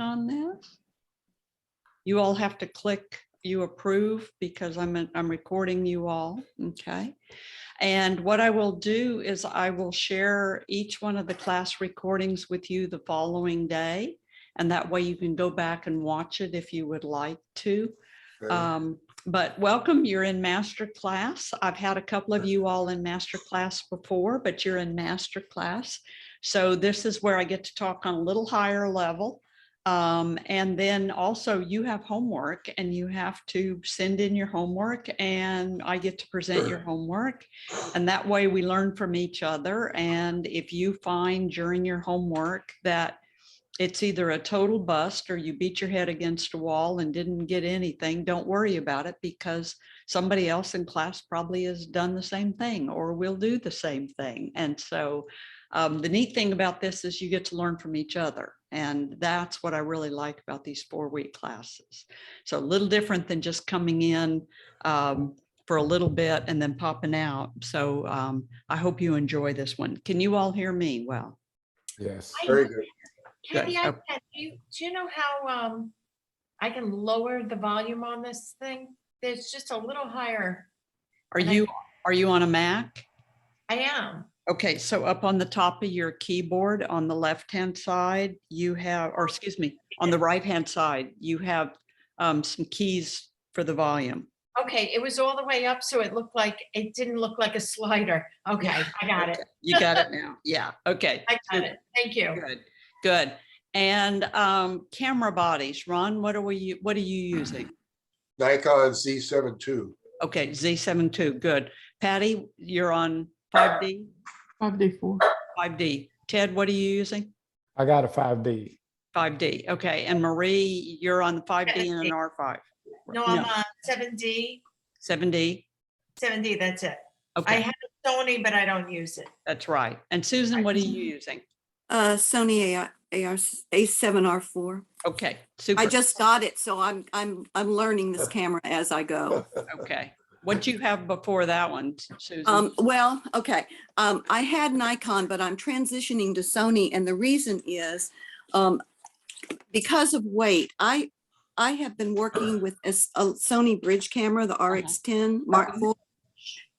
on this. You all have to click you approve because I'm recording you all, okay? And what I will do is I will share each one of the class recordings with you the following day. And that way you can go back and watch it if you would like to. Okay. But welcome, you're in master class. I've had a couple of you all in master class before, but you're in master class. So this is where I get to talk on a little higher level. And then also you have homework and you have to send in your homework and I get to present your homework. And that way we learn from each other. And if you find during your homework that it's either a total bust or you beat your head against a wall and didn't get anything, don't worry about it because somebody else in class probably has done the same thing or will do the same thing. And so the neat thing about this is you get to learn from each other. And that's what I really like about these 4-week classes. So a little different than just coming in for a little bit and then popping out. So I hope you enjoy this one. Can you all hear me well? Yes. Very good. Kathy, Good. do you know how I can lower the volume on this thing? It's just a little higher. Are you on a Mac? I am. Okay, so up on the top of your keyboard on the left-hand side, you have, or excuse me, on the right-hand side, you have some keys for the volume. Okay, it was all the way up, so it didn't look like a slider. Okay, Yeah, I got it. You got it now. Yeah, okay. I got it. Thank you. Good, good. And camera bodies, Ron, what are you using? Nikon Z7 II. Okay, Z7 II, good. Patty, you're on 5D? 5D4. 5D. Ted, what are you using? I got a 5D. 5D, okay. And Marie, you're on the 5D and an R5. No, I'm on 7D. 7D, 7D, that's it. I okay, have a Sony, but I don't use it. that's right. And Susan, what are you using? Sony A7R4. Okay, super, I just got it, so I'm learning this camera as I go. okay. What do you have before that one, Susan? Well, okay. I had Nikon, but I'm transitioning to Sony, and the reason is because of weight. I have been working with a Sony bridge camera, the RX10 Mark IV,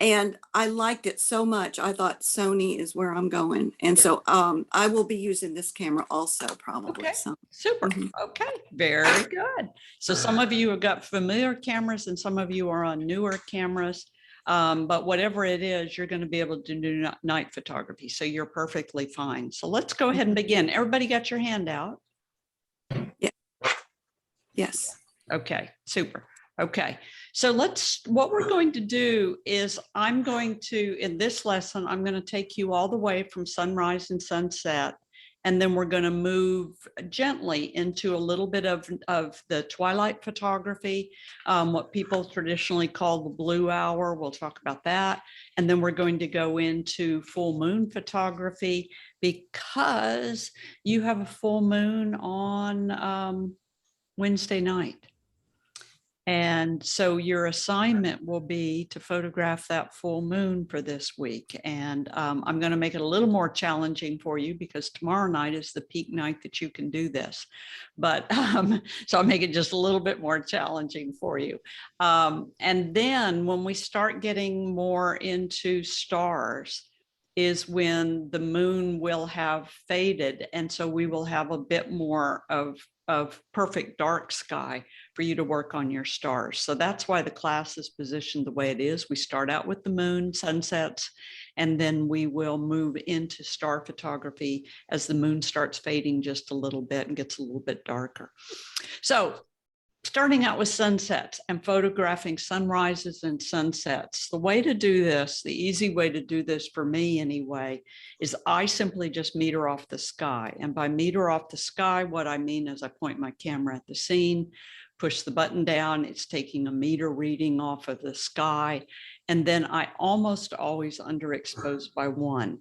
and I liked it so much. I thought Sony is where I'm going. And so I will be using this camera also probably. Okay. So, Super, Mhm. okay, very good. So some of you have got familiar cameras and some of you are on newer cameras. But whatever it is, you're going to be able to do night photography. So you're perfectly fine. So let's go ahead and begin. Everybody got your hand out? yes. Okay, super. Okay, so what we're going to do is in this lesson, I'm going to take you all the way from sunrise and sunset, and then we're going to move gently into a little bit of the twilight photography, what people traditionally call the blue hour. We'll talk about that. And then we're going to go into full moon photography because you have a full moon on Wednesday night. And so your assignment will be to photograph that full moon for this week. And I'm going to make it a little more challenging for you because tomorrow night is the peak night that you can do this. But so I'll make it just a little bit more challenging for you. And then when we start getting more into stars is when the moon will have faded. And so we will have a bit more of perfect dark sky for you to work on your stars. So that's why the class is positioned the way it is. We start out with the moon, sunsets, and then we will move into star photography as the moon starts fading just a little bit and gets a little bit darker. So starting out with sunsets and photographing sunrises and sunsets. The way to do this, the easy way to do this for me anyway, is I simply just meter off the sky. And by meter off the sky, what I mean is I point my camera at the scene, push the button down, it's taking a meter reading off of the sky. And then I almost always underexpose by 1.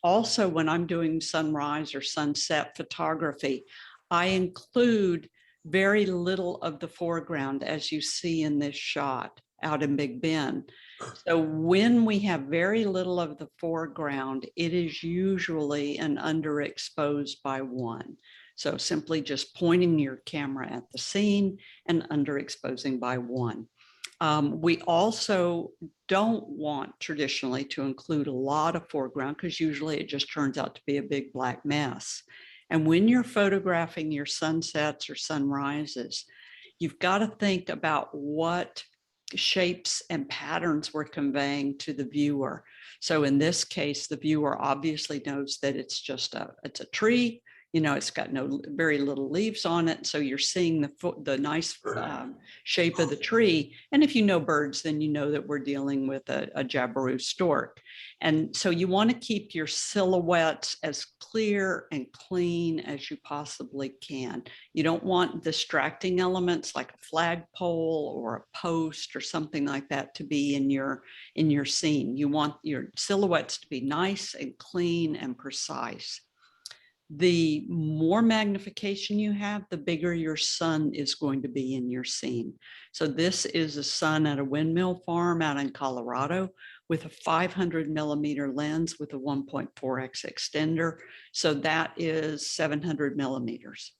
Also, when I'm doing sunrise or sunset photography, I include very little of the foreground as you see in this shot out in Big Bend. So when we have very little of the foreground, it is usually an underexposed by 1. So simply just pointing your camera at the scene and underexposing by 1. We also don't want traditionally to include a lot of foreground because usually it just turns out to be a big black mess. And when you're photographing your sunsets or sunrises, you've got to think about what shapes and patterns we're conveying to the viewer. So in this case, the viewer obviously knows that it's just it's a tree. You know, it's got very little leaves on it. So you're seeing the nice shape of the tree. And if you know birds, then you know that we're dealing with a Jabiru stork. And so you want to keep your silhouettes as clear and clean as you possibly can. You don't want distracting elements like a flagpole or a post or something like that to be in your scene. You want your silhouettes to be nice and clean and precise. The more magnification you have, the bigger your sun is going to be in your scene. So this is a sun at a windmill farm out in Colorado with a 500 millimeter lens with a 1.4x extender. So that is 700 millimeters.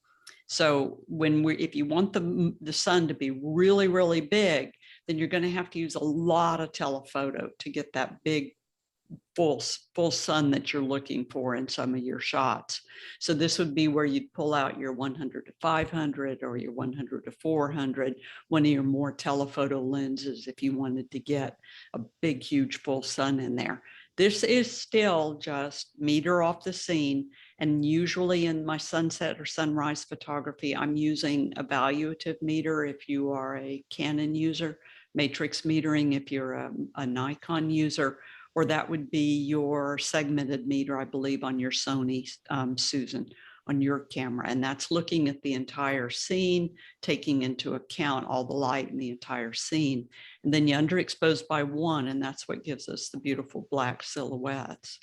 So if you want the sun to be really, really big, then you're going to have to use a lot of telephoto to get that big full sun that you're looking for in some of your shots. So this would be where you'd pull out your 100 to 500 or your 100 to 400, one of your more telephoto lenses if you wanted to get a big, huge full sun in there. This is still just meter off the scene. And usually in my sunset or sunrise photography, I'm using evaluative meter if you are a Canon user, matrix metering if you're a Nikon user, or that would be your segmented meter, I believe, on your Sony, Susan, on your camera. And that's looking at the entire scene, taking into account all the light in the entire scene. And then you underexpose by 1, and that's what gives us the beautiful black silhouettes.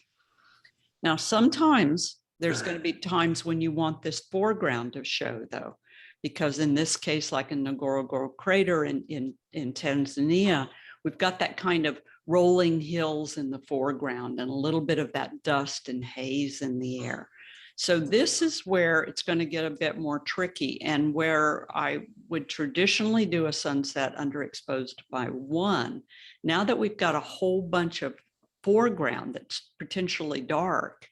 Now, sometimes there's going to be times when you want this foreground to show, though, because in this case, like in Ngorongoro Crater in Tanzania, we've got that kind of rolling hills in the foreground and a little bit of that dust and haze in the air. So this is where it's going to get a bit more tricky, and where I would traditionally do a sunset underexposed by 1. Now that we've got a whole bunch of foreground that's potentially dark,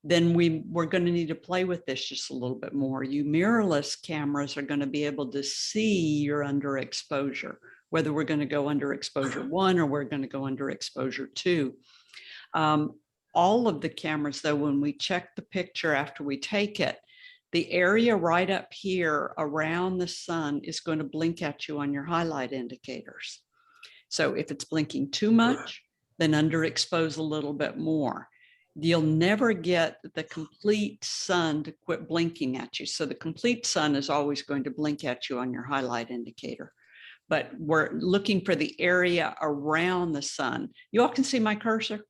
then we're going to need to play with this just a little bit more. You mirrorless cameras are going to be able to see your underexposure, whether we're going to go under exposure 1 or we're going to go under exposure 2. All of the cameras, though, when we check the picture after we take it, the area right up here around the sun is going to blink at you on your highlight indicators. So if it's blinking too much, then underexpose a little bit more. You'll never get the complete sun to quit blinking at you. So the complete sun is always going to blink at you on your highlight indicator. But we're looking for the area around the sun. You all can see my cursor?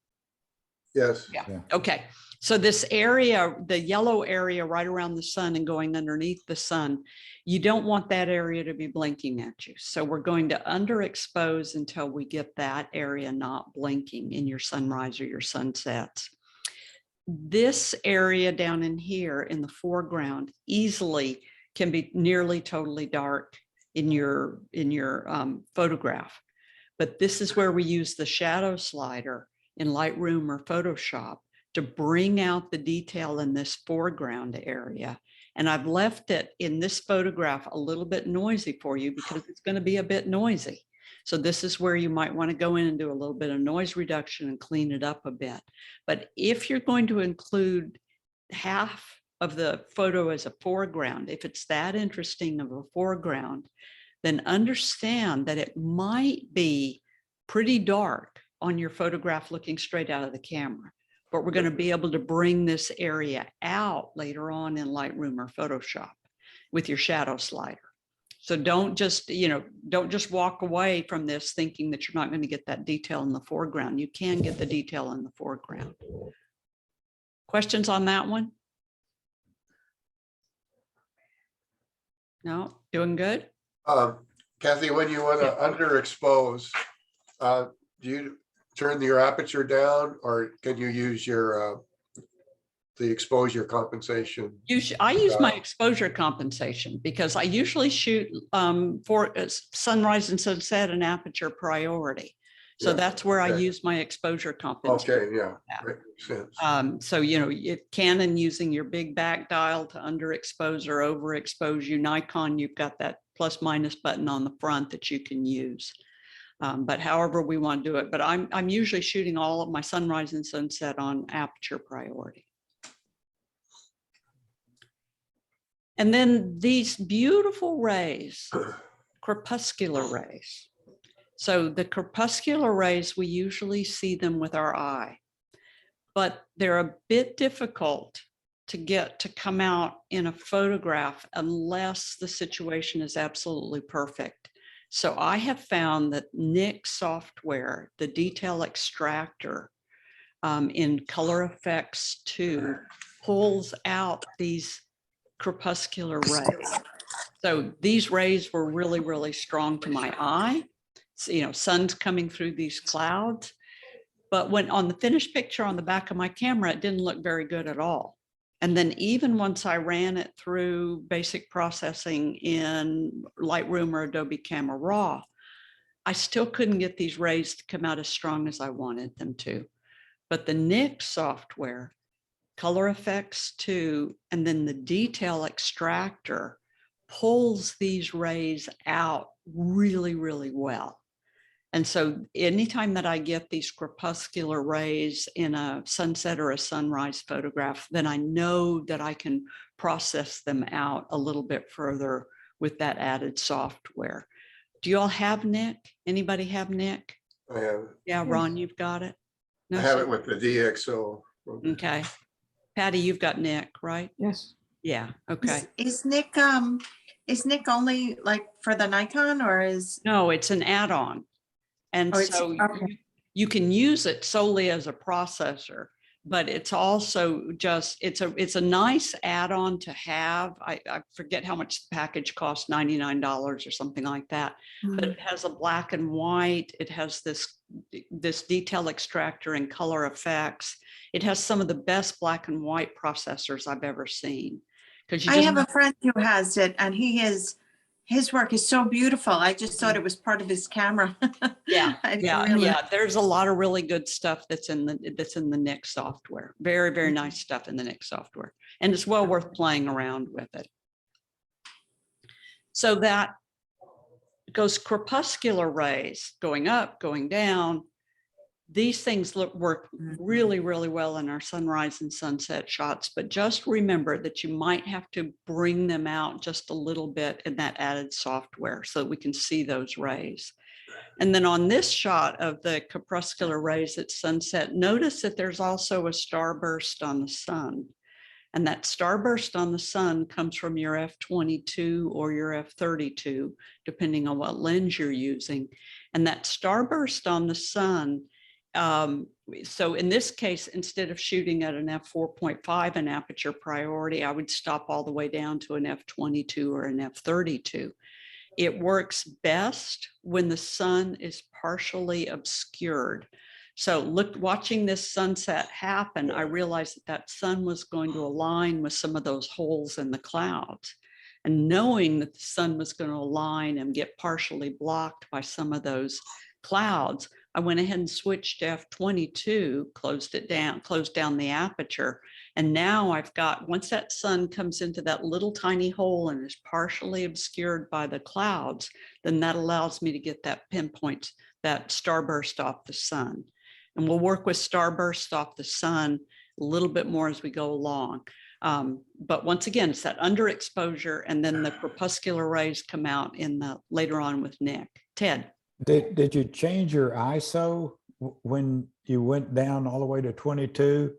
Yes. Yeah. Okay. So this area, the yellow area right around the sun and going underneath the sun, you don't want that area to be blinking at you. So we're going to underexpose until we get that area not blinking in your sunrise or your sunsets. This area down in here in the foreground easily can be nearly totally dark in your photograph. But this is where we use the shadow slider in Lightroom or Photoshop to bring out the detail in this foreground area. And I've left it in this photograph a little bit noisy for you because it's going to be a bit noisy. So this is where you might want to go in and do a little bit of noise reduction and clean it up a bit. But if you're going to include half of the photo as a foreground, if it's that interesting of a foreground, then understand that it might be pretty dark on your photograph looking straight out of the camera. But we're going to be able to bring this area out later on in Lightroom or Photoshop with your shadow slider. So don't just walk away from this thinking that you're not going to get that detail in the foreground. You can get the detail in the foreground. Questions on that one? No, doing good? Kathy, when you want to underexpose, do you turn your aperture down, or can you use your the exposure compensation. I use my Uh, exposure compensation because I usually shoot for sunrise and sunset and aperture priority. So Yeah, that's where I okay. use my exposure compensation. Okay, yeah, Yeah. makes sense. So, you know, Canon using your big back dial to underexpose or overexpose you. Nikon, you've got that plus minus button on the front that you can use. But however we want to do it, but I'm usually shooting all of my sunrise and sunset on aperture priority. And then these beautiful rays, crepuscular rays. So the crepuscular rays, we usually see them with our eye, but they're a bit difficult to get to come out in a photograph unless the situation is absolutely perfect. So I have found that Nik software, the detail extractor in Color Effects 2, pulls out these crepuscular rays. So these rays were really, really strong to my eye. So, you know, sun's coming through these clouds. But when on the finished picture on the back of my camera, it didn't look very good at all. And then even once I ran it through basic processing in Lightroom or Adobe Camera Raw, I still couldn't get these rays to come out as strong as I wanted them to. But the Nik software, Color Effects 2, and then the detail extractor pulls these rays out really, really well. And so anytime that I get these crepuscular rays in a sunset or a sunrise photograph, then I know that I can process them out a little bit further with that added software. Do you all have Nik? Anybody have Nik? I have, Yeah, Ron, you've got it? I No, have sir? it with the DxO. Okay. Patty, you've got Nik, right? Yes. Yeah, okay. Is Nik only like for the Nikon or is? No, it's an add-on. And Oh, it's- so okay. you can use it solely as a processor, but it's also just, it's a nice add-on to have. I forget how much the package costs, $99 or something like that. But Mm. it has a black and white. It has this detail extractor and color effects. It has some of the best black and white processors I've ever seen. Because you I just have a friend who has it and his work is so beautiful. I just thought it was part of his camera. Yeah, I didn't yeah, realize- yeah. There's a lot of really good stuff that's in the Nik software. Very, very nice stuff in the Nik software, and it's well worth playing around with it. So that goes crepuscular rays going up, going down. These things work really, really well in our sunrise and sunset shots, but just remember that you might have to bring them out just a little bit in that added software so that we can see those rays. And then on this shot of the crepuscular rays at sunset, notice that there's also a starburst on the sun. And that starburst on the sun comes from your f/22 or your f/32, depending on what lens you're using. And that starburst on the sun, so in this case, instead of shooting at an f/4.5 in aperture priority, I would stop all the way down to an f/22 or an f/32. It works best when the sun is partially obscured. So watching this sunset happen, I realized that that sun was going to align with some of those holes in the clouds. And knowing that the sun was going to align and get partially blocked by some of those clouds, I went ahead and switched to f/22, closed down the aperture. And now I've got, once that sun comes into that little tiny hole and is partially obscured by the clouds, then that allows me to get that pinpoint, that starburst off the sun. And we'll work with starburst off the sun a little bit more as we go along. But once again, it's that underexposure, and then the crepuscular rays come out later on with Nik. Ted. Did you change your ISO when you went down all the way to 22?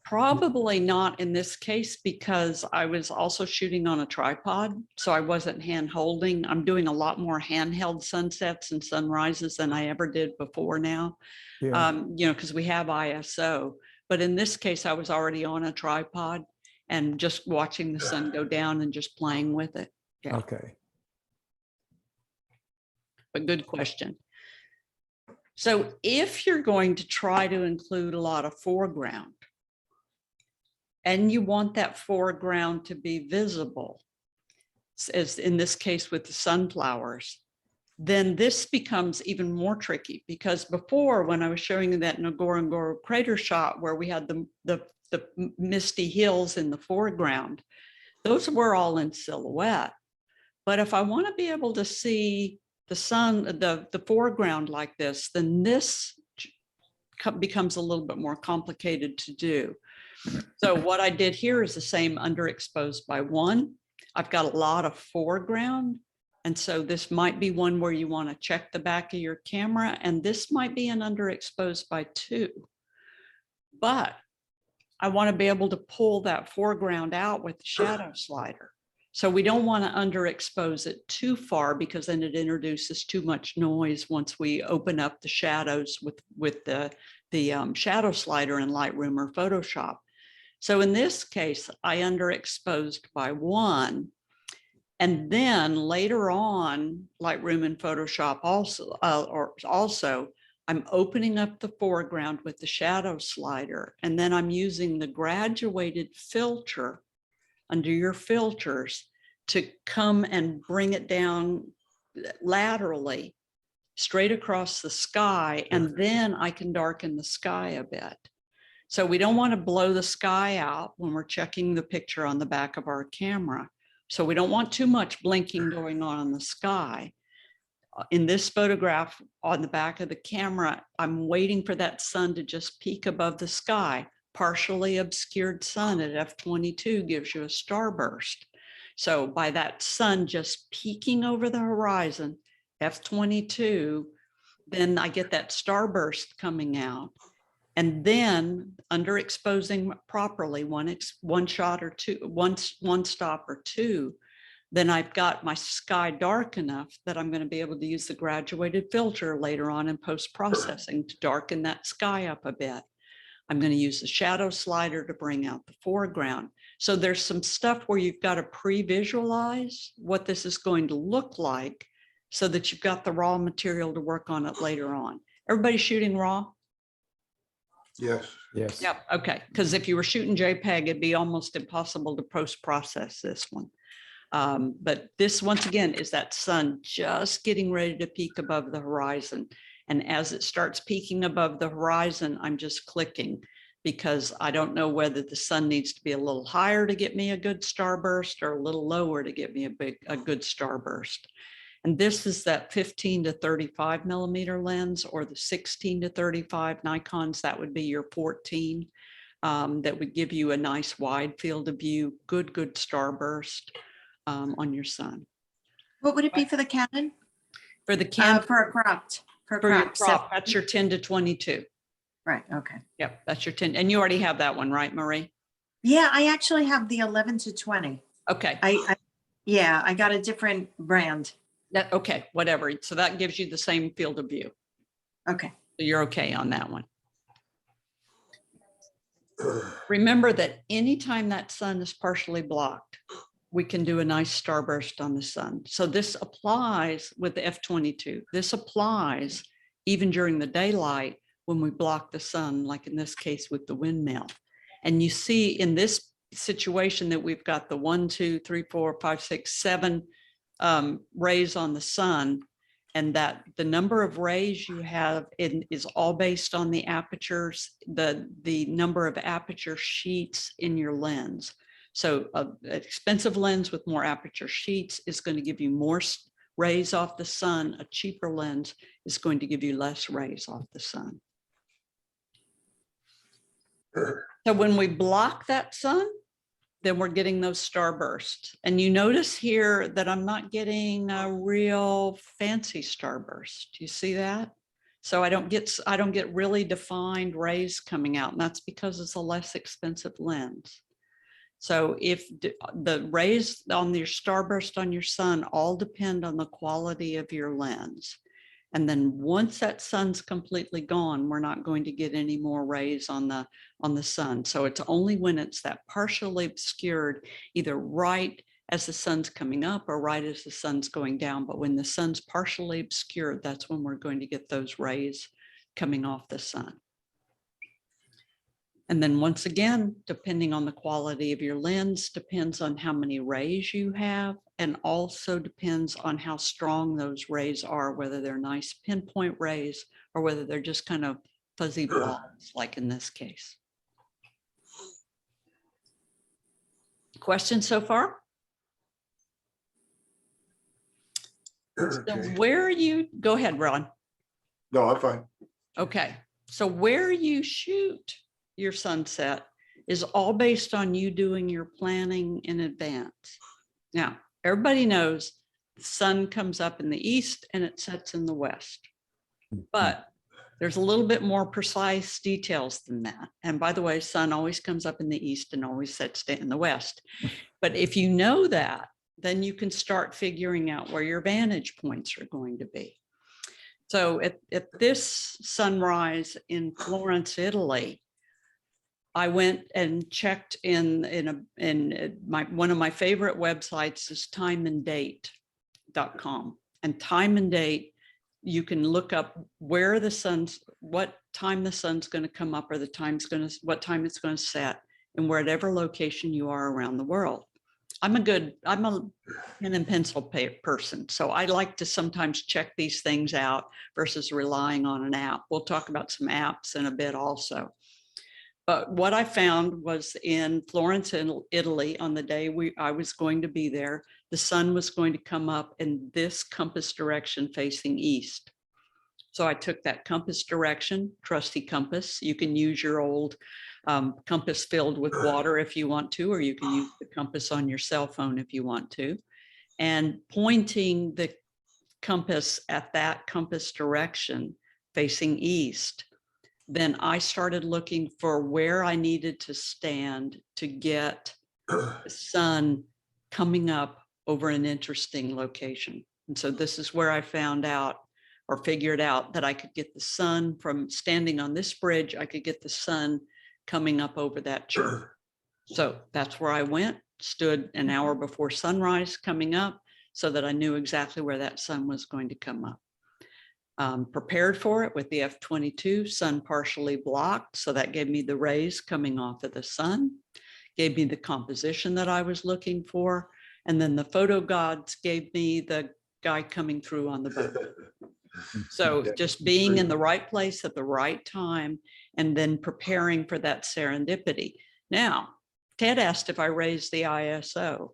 Probably not in this case, because I was also shooting on a tripod, so I wasn't hand holding. I'm doing a lot more handheld sunsets and sunrises than I ever did before now, Yeah. you know, because we have ISO. But in this case, I was already on a tripod and just watching the sun go down and just playing with it. Yeah. Okay. But good question. So if you're going to try to include a lot of foreground, and you want that foreground to be visible, as in this case with the sunflowers, then this becomes even more tricky, because before, when I was showing you that Ngorongoro crater shot where we had the misty hills in the foreground, those were all in silhouette. But if I want to be able to see the sun, the foreground like this, then this becomes a little bit more complicated to do. So what I did here is the same underexposed by 1. I've got a lot of foreground. And so this might be one where you want to check the back of your camera, and this might be an underexposed by 2. But I want to be able to pull that foreground out with the shadow slider. So we don't want to underexpose it too far, because then it introduces too much noise once we open up the shadows with the shadow slider in Lightroom or Photoshop. So in this case, I underexposed by 1. And then later on, Lightroom and Photoshop also, I'm opening up the foreground with the shadow slider, and then I'm using the graduated filter under your filters to come and bring it down laterally straight across the sky, and then I can darken the sky a bit. So we don't want to blow the sky out when we're checking the picture on the back of our camera. So we don't want too much blinking going on in the sky. In this photograph on the back of the camera, I'm waiting for that sun to just peek above the sky. Partially obscured sun at f/22 gives you a starburst. So by that sun just peeking over the horizon, f/22, then I get that starburst coming out. And then underexposing properly, one shot or two, one stop or 2, then I've got my sky dark enough that I'm going to be able to use the graduated filter later on in post-processing to darken that sky up a bit. I'm going to use the shadow slider to bring out the foreground. So there's some stuff where you've got to pre-visualize what this is going to look like so that you've got the raw material to work on it later on. Everybody shooting raw? Yes. Yes. Yep. Okay. Because if you were shooting JPEG, it'd be almost impossible to post-process this one. But this, once again, is that sun just getting ready to peak above the horizon. And as it starts peaking above the horizon, I'm just clicking, because I don't know whether the sun needs to be a little higher to get me a good starburst or a little lower to get me a good starburst. And this is that 15 to 35 millimeter lens, or the 16 to 35 Nikons. That would be your 14. That would give you a nice wide field of view, good starburst on your sun. What would it be for the Canon? For the Canon, For a cropped. For for your cropped, crop, that's your 10 to 22. Right, okay. Yep, that's your 10. And you already have that one, right, Marie? Yeah, I actually have the 11 to 20. Okay. Yeah, I got a different brand. Okay, whatever. So that gives you the same field of view. Okay. So you're okay on that one. Remember that anytime that sun is partially blocked, we can do a nice starburst on the sun. So this applies with the f/22. This applies even during the daylight when we block the sun, like in this case with the windmill. And you see in this situation that we've got the 1, 2, 3, 4, 5, 6, 7 rays on the sun, and that the number of rays you have is all based on the apertures, the number of aperture sheets in your lens. So an expensive lens with more aperture sheets is going to give you more rays off the sun. A cheaper lens is going to give you less rays off the sun. So when we block that sun, then we're getting those starbursts. And you notice here that I'm not getting a real fancy starburst. Do you see that? So I don't get really defined rays coming out, and that's because it's a less expensive lens. So if the rays on your starburst on your sun all depend on the quality of your lens. And then once that sun's completely gone, we're not going to get any more rays on the sun. So it's only when it's that partially obscured, either right as the sun's coming up or right as the sun's going down. But when the sun's partially obscured, that's when we're going to get those rays coming off the sun. And then once again, depending on the quality of your lens, depends on how many rays you have, and also depends on how strong those rays are, whether they're nice pinpoint rays or whether they're just kind of fuzzy blobs, like in this case. Questions so far? So Okay. where you, go ahead, Ron. No, I'm fine. Okay, so where you shoot your sunset is all based on you doing your planning in advance. Now, everybody knows the sun comes up in the east and it sets in the west, but there's a little bit more precise details than that. And by the way, sun always comes up in the east and always sets in the west. But if you know that, then you can start figuring out where your vantage points are going to be. So at this sunrise in Florence, Italy, I went and checked in one of my favorite websites is timeanddate.com. And time and date, you can look up where the sun's, what time the sun's going to come up, or what time it's going to set, in whatever location you are around the world. I'm a pen and pencil person, so I like to sometimes check these things out versus relying on an app. We'll talk about some apps in a bit also. But what I found was in Florence, Italy, on the day I was going to be there, the sun was going to come up in this compass direction facing east. So I took that compass direction, trusty compass. You can use your old compass filled with water if you want to, or you can use the compass on your cell phone if you want to. And pointing the compass at that compass direction facing east, then I started looking for where I needed to stand to get the sun coming up over an interesting location. And so this is where I found out, or figured out, that I could get the sun from standing on this bridge. I could get the sun coming up over that church. So that's where I went, stood an hour before sunrise coming up, so that I knew exactly where that sun was going to come up. Prepared for it with the F-22, sun partially blocked. So that gave me the rays coming off of the sun, gave me the composition that I was looking for. And then the photo gods gave me the guy coming through on the boat. So just being in the right place at the right time, and then preparing for that serendipity. Now, Ted asked if I raised the ISO.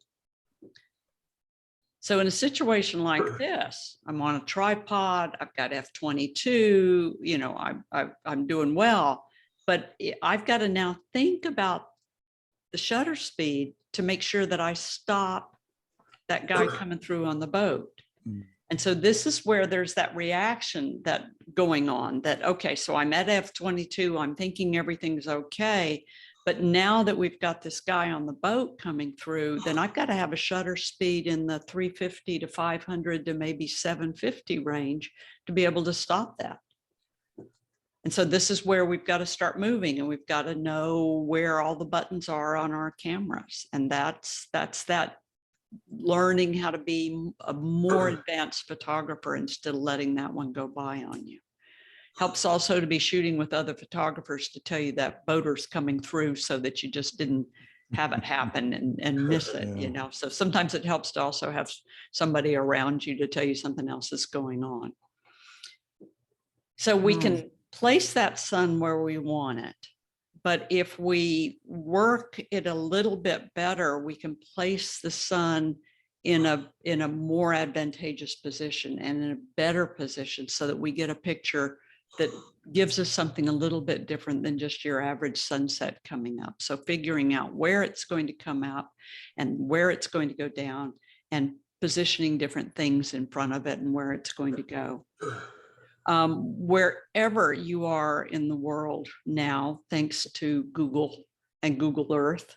So in a situation like this, I'm on a tripod, I've got F-22, you know, I'm doing well, but I've got to now think about the shutter speed to make sure that I stop that guy coming through on the boat. And so this is where there's that reaction that going on, that, okay, so I'm at F-22, I'm thinking everything's okay. But now that we've got this guy on the boat coming through, then I've got to have a shutter speed in the 350 to 500 to maybe 750 range to be able to stop that. And so this is where we've got to start moving, and we've got to know where all the buttons are on our cameras. And that's that learning how to be a more advanced photographer instead of letting that one go by on you. Helps also to be shooting with other photographers to tell you that boater's coming through, so that you just didn't have it happen and miss it, you know. So sometimes it helps to also have somebody around you to tell you something else is going on. So we can place that sun where we want it. But if we work it a little bit better, we can place the sun in a more advantageous position and in a better position, so that we get a picture that gives us something a little bit different than just your average sunset coming up. So figuring out where it's going to come up and where it's going to go down, and positioning different things in front of it and where it's going to go. Wherever you are in the world now, thanks to Google and Google Earth,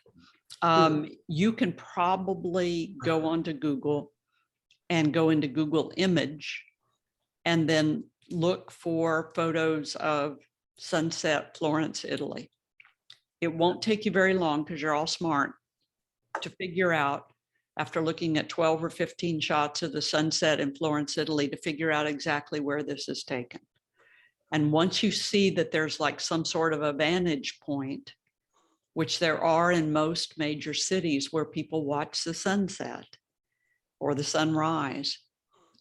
you can probably go onto Google and go into Google Image and then look for photos of sunset Florence, Italy. It won't take you very long, because you're all smart, to figure out, after looking at 12 or 15 shots of the sunset in Florence, Italy, to figure out exactly where this is taken. And once you see that there's like some sort of a vantage point, which there are in most major cities where people watch the sunset or the sunrise,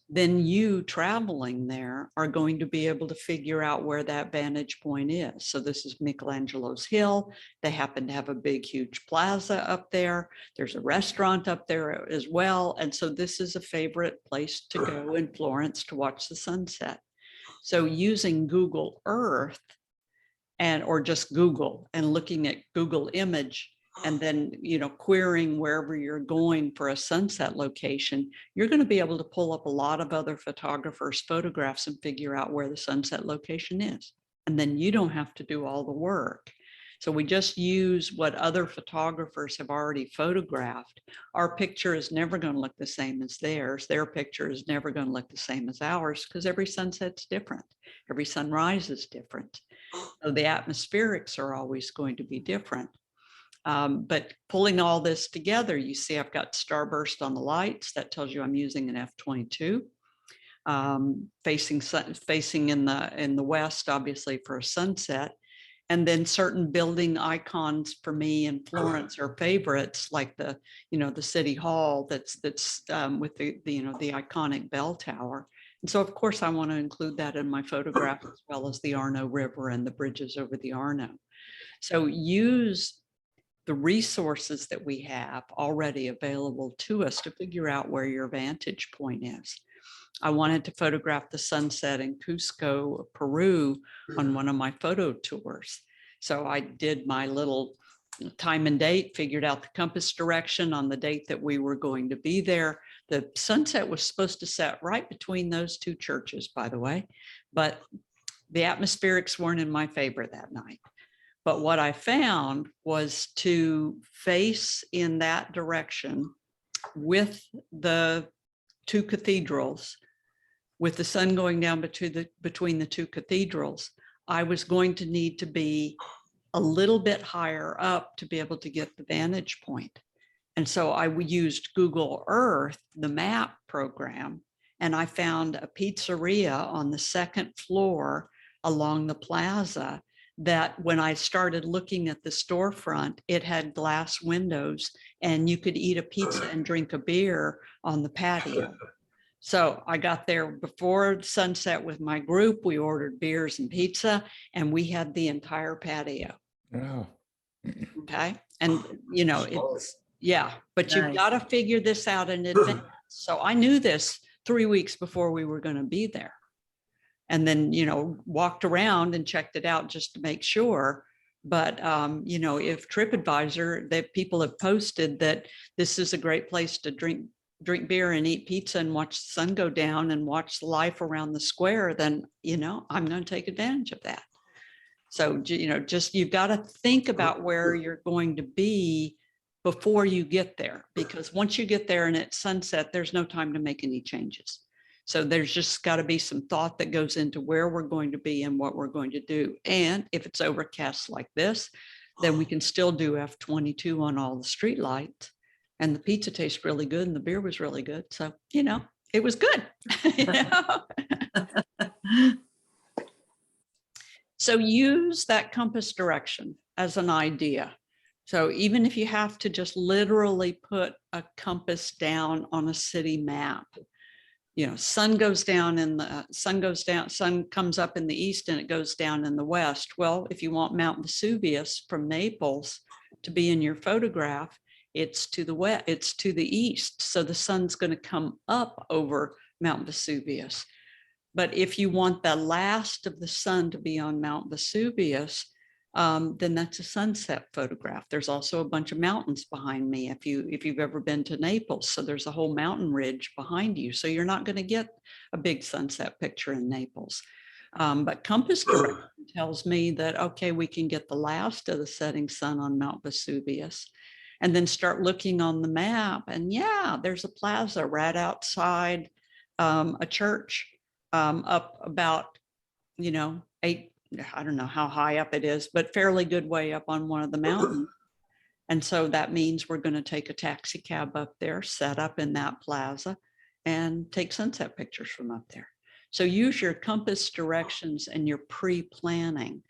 then you traveling there are going to be able to figure out where that vantage point is. So this is Michelangelo's Hill. They happen to have a big, huge plaza up there. There's a restaurant up there as well. And so this is a favorite place to go in Florence to watch the sunset. So using Google Earth or just Google and looking at Google image and then, querying wherever you're going for a sunset location, you're going to be able to pull up a lot of other photographers' photographs and figure out where the sunset location is. And then you don't have to do all the work. So we just use what other photographers have already photographed. Our picture is never going to look the same as theirs. Their picture is never going to look the same as ours because every sunset's different. Every sunrise is different. So the atmospherics are always going to be different. But pulling all this together, you see I've got starburst on the lights. That tells you I'm using an F-22. Facing in the west, obviously, for a sunset. And then certain building icons for me in Florence are favorites, like the City Hall that's with the iconic bell tower. And so, of course, I want to include that in my photograph, as well as the Arno River and the bridges over the Arno. So use the resources that we have already available to us to figure out where your vantage point is. I wanted to photograph the sunset in Cusco, Peru on one of my photo tours. So I did my little time and date, figured out the compass direction on the date that we were going to be there. The sunset was supposed to set right between those two churches, by the way, but the atmospherics weren't in my favor that night. But what I found was to face in that direction with the two cathedrals, with the sun going down between the two cathedrals, I was going to need to be a little bit higher up to be able to get the vantage point. And so I used Google Earth, the map program, and I found a pizzeria on the second floor along the plaza that when I started looking at the storefront, it had glass windows and you could eat a pizza and drink a beer on the patio. So I got there before sunset with my group. We ordered beers and pizza and we had the entire patio. Oh, Okay. And it's, yeah, but you've Nice. got to figure this out in advance. So I knew this 3 weeks before we were going to be there. And then, walked around and checked it out just to make sure. But, if TripAdvisor, that people have posted that this is a great place to drink beer and eat pizza and watch the sun go down and watch life around the square, then, I'm going to take advantage of that. So, just you've got to think about where you're going to be before you get there, because once you get there and it's sunset, there's no time to make any changes. So there's just got to be some thought that goes into where we're going to be and what we're going to do. And if it's overcast like this, then we can still do F-22 on all the street lights. And the pizza tastes really good and the beer was really good. So, it was good. So use that compass direction as an idea. So even if you have to just literally put a compass down on a city map, sun comes up in the east and it goes down in the west. Well, if you want Mount Vesuvius from Naples to be in your photograph, it's to the west, it's to the east. So the sun's going to come up over Mount Vesuvius. But if you want the last of the sun to be on Mount Vesuvius, then that's a sunset photograph. There's also a bunch of mountains behind me if you've ever been to Naples. So there's a whole mountain ridge behind you. So you're not going to get a big sunset picture in Naples. But compass direction tells me that, okay, we can get the last of the setting sun on Mount Vesuvius and then start looking on the map. And yeah, there's a plaza right outside a church up about, I don't know how high up it is, but fairly good way up on one of the mountains. And so that means we're going to take a taxi cab up there, set up in that plaza and take sunset pictures from up there. So use your compass directions and your pre-planning.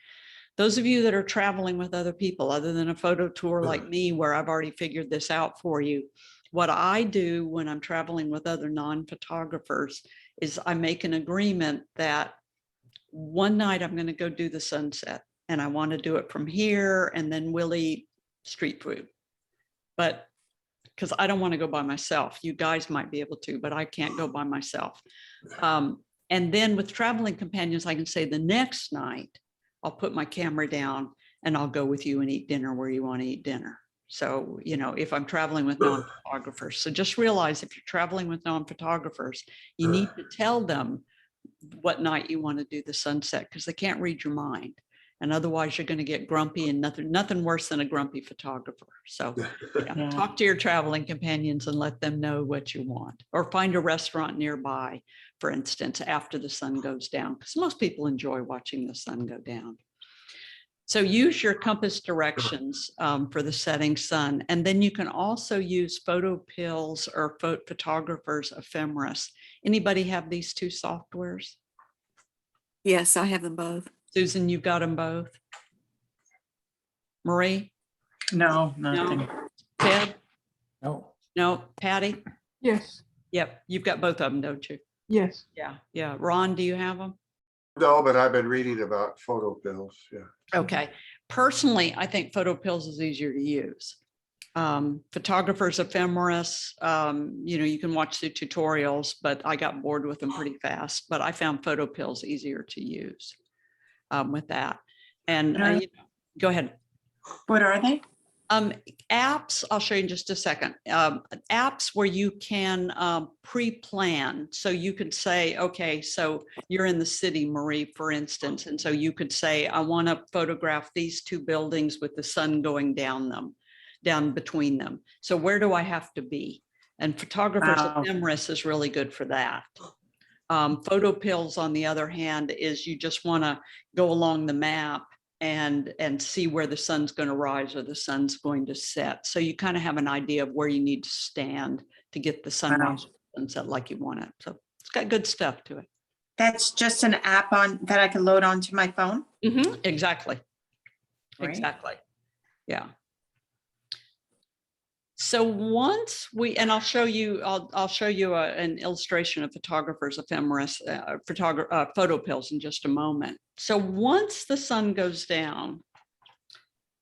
Those of you that are traveling with other people, other than a photo tour like me, where I've already figured this out for you, what I do when I'm traveling with other non-photographers is I make an agreement that one night I'm going to go do the sunset and I want to do it from here, and then we'll eat street food. But because I don't want to go by myself, you guys might be able to, but I can't go by myself. And then with traveling companions, I can say the next night I'll put my camera down and I'll go with you and eat dinner where you want to eat dinner. So, you know, if I'm traveling with non-photographers, so just realize if you're traveling with non-photographers, you need to tell them what night you want to do the sunset, because they can't read your mind. And otherwise you're going to get grumpy, and nothing worse than a grumpy photographer. So yeah, talk to your traveling companions and let them know what you want, or find a restaurant nearby, for instance, after the sun goes down, because most people enjoy watching the sun go down. So use your compass directions for the setting sun. And then you can also use PhotoPills or Photographer's Ephemeris. Anybody have these two softwares? Yes, I have them both. Susan, you've got them both? Marie? No, nothing. Ted? No, No. Patty? Yes, Yep, you've got both of them, don't you? yes. Yeah, yeah. Ron, do you have them? No, but I've been reading about photo pills, yeah. Okay. Personally, I think PhotoPills is easier to use. Photographer's Ephemeris, you know, you can watch the tutorials, but I got bored with them pretty fast. But I found PhotoPills easier to use with that. And you know, go ahead. What are they? Apps, I'll show you in just a second. Apps where you can pre-plan. So you could say, okay, so you're in the city, Marie, for instance. And so you could say, I want to photograph these two buildings with the sun going down between them. So where do I have to be? And Photographer's Ephemeris is really good for that. PhotoPills, on the other hand, is you just want to go along the map and see where the sun's going to rise or the sun's going to set. So you kind of have an idea of where you need to stand to get the sunrise or sunset like you want it. So it's got good stuff to it. That's just an app on that I can load onto my phone. Exactly. Great. Exactly. Yeah. So once and I'll show you an illustration of Photographer's Ephemeris, PhotoPills in just a moment. So once the sun goes down,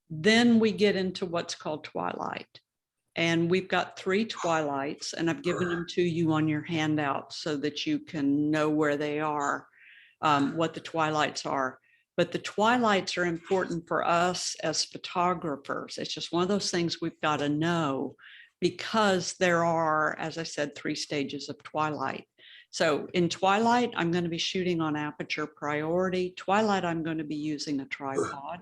then we get into what's called twilight. And we've got 3 twilights, and I've given them to you on your handout so that you can know where they are, what the twilights are. But the twilights are important for us as photographers. It's just one of those things we've got to know, because there are, as I said, 3 stages of twilight. So in twilight, I'm going to be shooting on aperture priority. Twilight, I'm going to be using a tripod.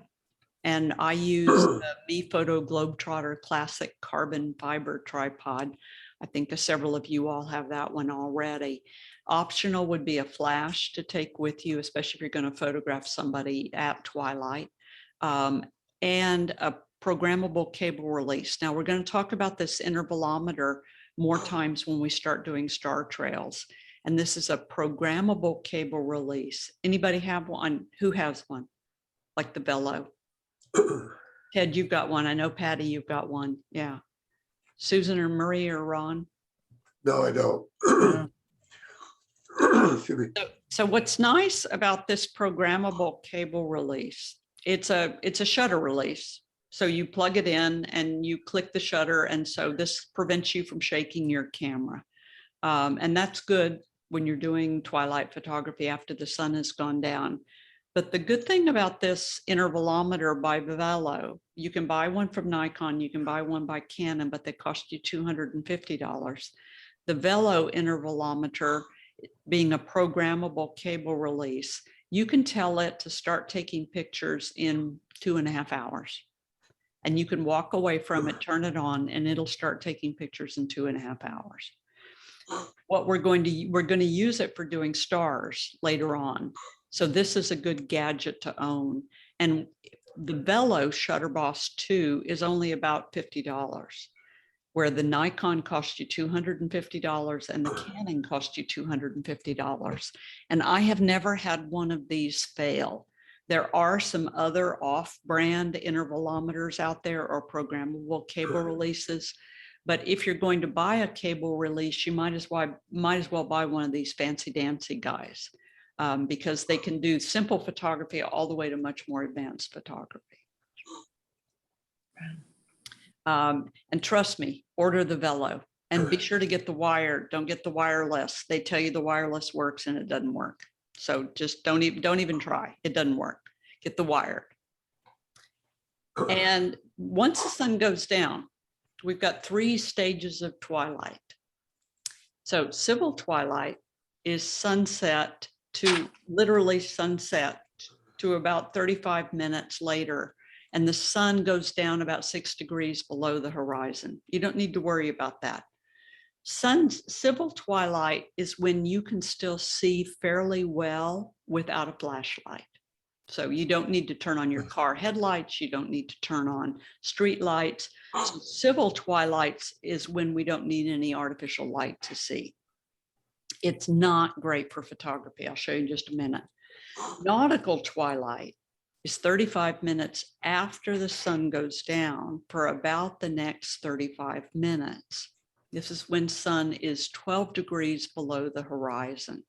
And I use the BePhoto Globetrotter Classic Carbon Fiber Tripod. I think several of you all have that one already. Optional would be a flash to take with you, especially if you're going to photograph somebody at twilight, and a programmable cable release. Now we're going to talk about this intervalometer more times when we start doing star trails. And this is a programmable cable release. Anybody have one? Who has one? Like the Velo? Ted, you've got one. I know Patty, you've got one. Yeah. Susan or Marie or Ron? No, I don't. Excuse me. So what's nice about this programmable cable release, it's a shutter release. So you plug it in and you click the shutter. And so this prevents you from shaking your camera. And that's good when you're doing twilight photography after the sun has gone down. But the good thing about this intervalometer by Velo, you can buy one from Nikon, you can buy one by Canon, but they cost you $250. The Velo intervalometer, being a programmable cable release, you can tell it to start taking pictures in 2.5 hours. And you can walk away from it, turn it on, and it'll start taking pictures in 2.5 hours. What we're going to use it for doing stars later on. So this is a good gadget to own. And the Velo Shutterboss 2 is only about $50, where the Nikon cost you $250 and the Canon cost you $250. And I have never had one of these fail. There are some other off-brand intervalometers out there or programmable cable releases. But if you're going to buy a cable release, you might as well buy one of these fancy dancy guys, because they can do simple photography all the way to much more advanced photography. And trust me, order the Velo and be sure to get the wire. Don't get the wireless. They tell you the wireless works and it doesn't work. So just don't even try. It doesn't work. Get the wired. And once the sun goes down, we've got 3 stages of twilight. So civil twilight is sunset to literally sunset to about 35 minutes later. And the sun goes down about 6 degrees below the horizon. You don't need to worry about that. Civil twilight is when you can still see fairly well without a flashlight. So you don't need to turn on your car headlights. You don't need to turn on street lights. So civil twilights is when we don't need any artificial light to see. It's not great for photography. I'll show you in just a minute. Nautical twilight is 35 minutes after the sun goes down for about the next 35 minutes. This is when sun is 12 degrees below the horizon.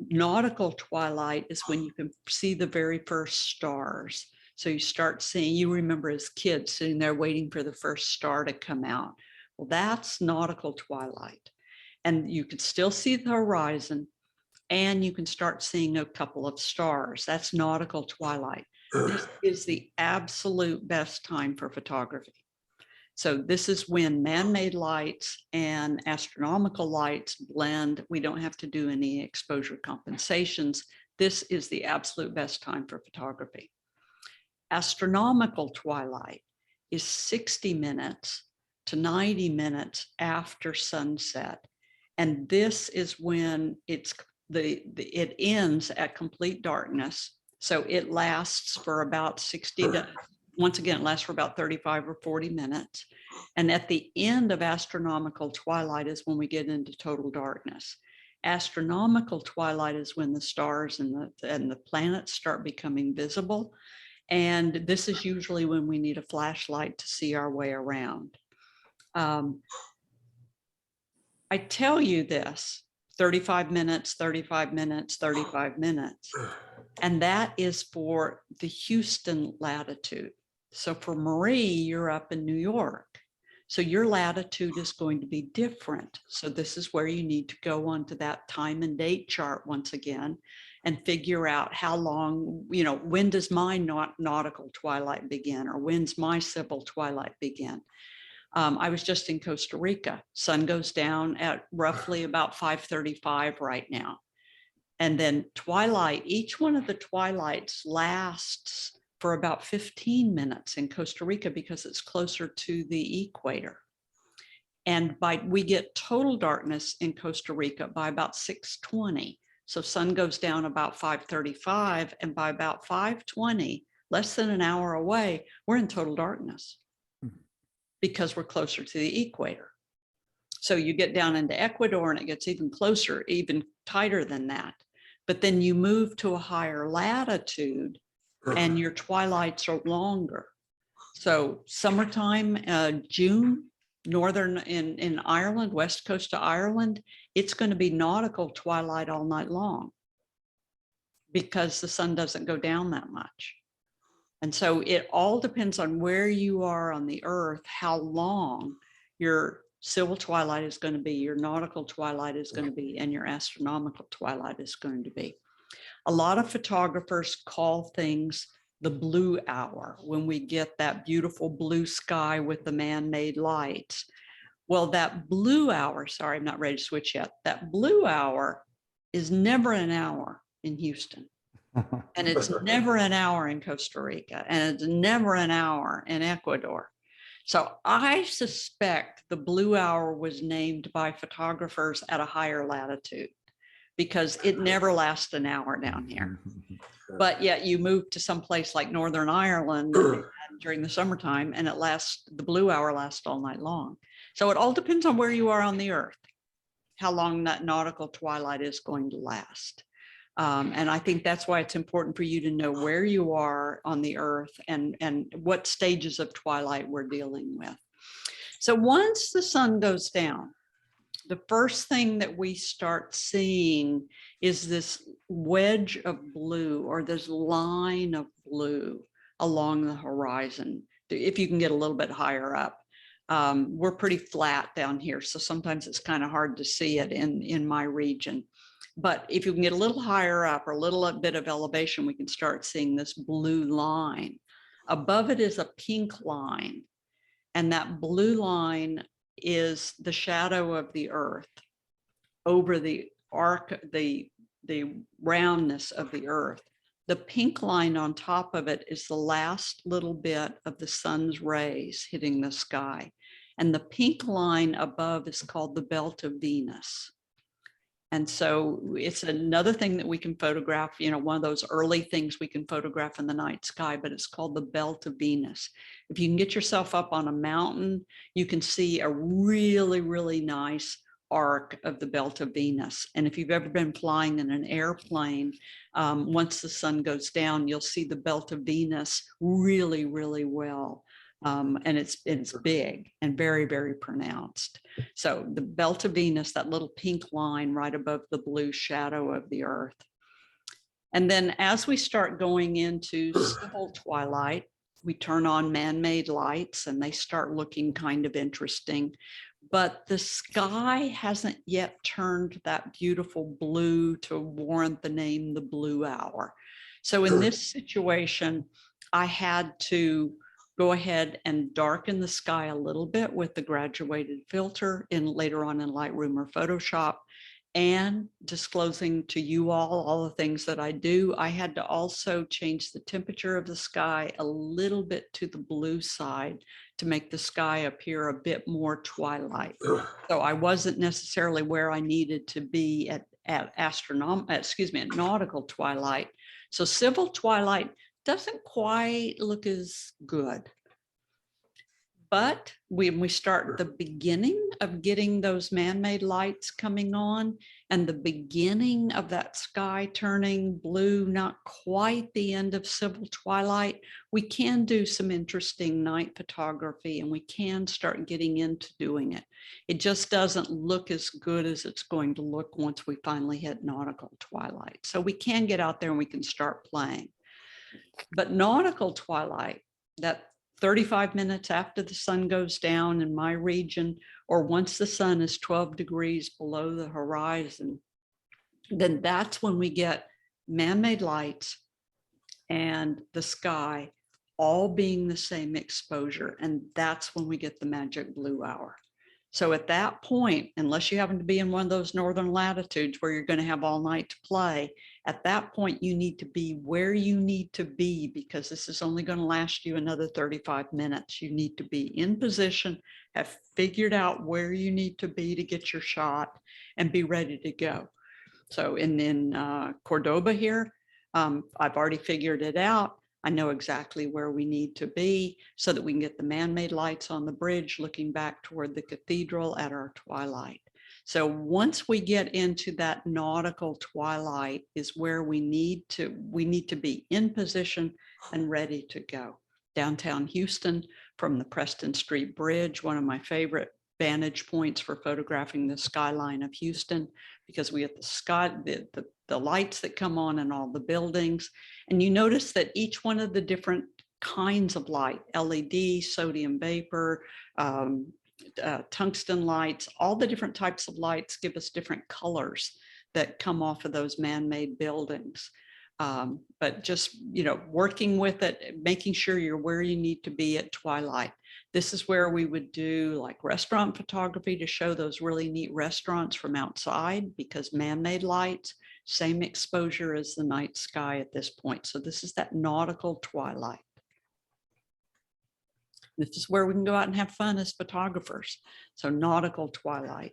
Nautical twilight is when you can see the very first stars. So you start seeing, you remember as kids sitting there waiting for the first star to come out. Well, that's nautical twilight. And you can still see the horizon and you can start seeing a couple of stars. That's nautical twilight. This is the absolute best time for photography. So this is when man-made lights and astronomical lights blend. We don't have to do any exposure compensations. This is the absolute best time for photography. Astronomical twilight is 60 minutes to 90 minutes after sunset. And this is when it ends at complete darkness. So it lasts for about 60 to, once again, it lasts for about 35 or 40 minutes. And at the end of astronomical twilight is when we get into total darkness. Astronomical twilight is when the stars and the planets start becoming visible. And this is usually when we need a flashlight to see our way around. I tell you this, 35 minutes, 35 minutes, 35 minutes. And that is for the Houston latitude. So for Marie, you're up in New York. So your latitude is going to be different. So this is where you need to go onto that time and date chart once again and figure out how long, you know, when does my nautical twilight begin, or when's my civil twilight begin? I was just in Costa Rica. Sun goes down at roughly about 5:35 right now. And then twilight, each one of the twilights lasts for about 15 minutes in Costa Rica because it's closer to the equator. And we get total darkness in Costa Rica by about 6:20. So sun goes down about 5:35, and by about 5:20, less than an hour away, we're in total darkness because we're closer to the equator. So you get down into Ecuador and it gets even closer, even tighter than that. But then you move to a higher latitude and your twilights are longer. So summertime, June, northern in Ireland, west coast of Ireland, it's going to be nautical twilight all night long because the sun doesn't go down that much. And so it all depends on where you are on the earth, how long your civil twilight is going to be, your nautical twilight is going to be, and your astronomical twilight is going to be. A lot of photographers call things the blue hour when we get that beautiful blue sky with the man-made lights. Well, that blue hour, sorry, I'm not ready to switch yet. That blue hour is never an hour in Houston. And it's never an hour in Costa Rica, and it's never an hour in Ecuador. So I suspect the blue hour was named by photographers at a higher latitude because it never lasts an hour down here. But yet you move to some place like Northern Ireland during the summertime and the blue hour lasts all night long. So it all depends on where you are on the earth, how long that nautical twilight is going to last. And I think that's why it's important for you to know where you are on the earth and what stages of twilight we're dealing with. So once the sun goes down, the first thing that we start seeing is this wedge of blue or this line of blue along the horizon. If you can get a little bit higher up, we're pretty flat down here, so sometimes it's kind of hard to see it in my region. But if you can get a little higher up or a little bit of elevation, we can start seeing this blue line. Above it is a pink line, and that blue line is the shadow of the earth over the arc, the roundness of the earth. The pink line on top of it is the last little bit of the sun's rays hitting the sky. And the pink line above is called the belt of Venus. And so it's another thing that we can photograph, you know, one of those early things we can photograph in the night sky, but it's called the belt of Venus. If you can get yourself up on a mountain, you can see a really, really nice arc of the belt of Venus. And if you've ever been flying in an airplane, once the sun goes down, you'll see the belt of Venus really, really well. And it's big and very, very pronounced. So the belt of Venus, that little pink line right above the blue shadow of the earth. And then as we start going into civil twilight, we turn on man-made lights and they start looking kind of interesting. But the sky hasn't yet turned that beautiful blue to warrant the name the blue hour. So in this situation, I had to go ahead and darken the sky a little bit with the graduated filter later on in Lightroom or Photoshop, and disclosing to you all the things that I do. I had to also change the temperature of the sky a little bit to the blue side to make the sky appear a bit more twilight. So I wasn't necessarily where I needed to be at nautical twilight. So civil twilight doesn't quite look as good. But when we start the beginning of getting those man-made lights coming on and the beginning of that sky turning blue, not quite the end of civil twilight, we can do some interesting night photography and we can start getting into doing it. It just doesn't look as good as it's going to look once we finally hit nautical twilight. So we can get out there and we can start playing. But nautical twilight, that 35 minutes after the sun goes down in my region, or once the sun is 12 degrees below the horizon, then that's when we get man-made lights and the sky all being the same exposure. And that's when we get the magic blue hour. So at that point, unless you happen to be in one of those northern latitudes where you're going to have all night to play, at that point, you need to be where you need to be, because this is only going to last you another 35 minutes. You need to be in position, have figured out where you need to be to get your shot, and be ready to go. So in Cordoba here, I've already figured it out. I know exactly where we need to be so that we can get the man-made lights on the bridge looking back toward the cathedral at our twilight. So once we get into that nautical twilight is where we need to be in position and ready to go. Downtown Houston, from the Preston Street Bridge, one of my favorite vantage points for photographing the skyline of Houston, because we have the sky, the lights that come on in all the buildings. And you notice that each one of the different kinds of light, LED, sodium vapor, tungsten lights, all the different types of lights give us different colors that come off of those man-made buildings. But just, working with it, making sure you're where you need to be at twilight. This is where we would do like restaurant photography to show those really neat restaurants from outside, because man-made lights, same exposure as the night sky at this point. So this is that nautical twilight. This is where we can go out and have fun as photographers. So nautical twilight.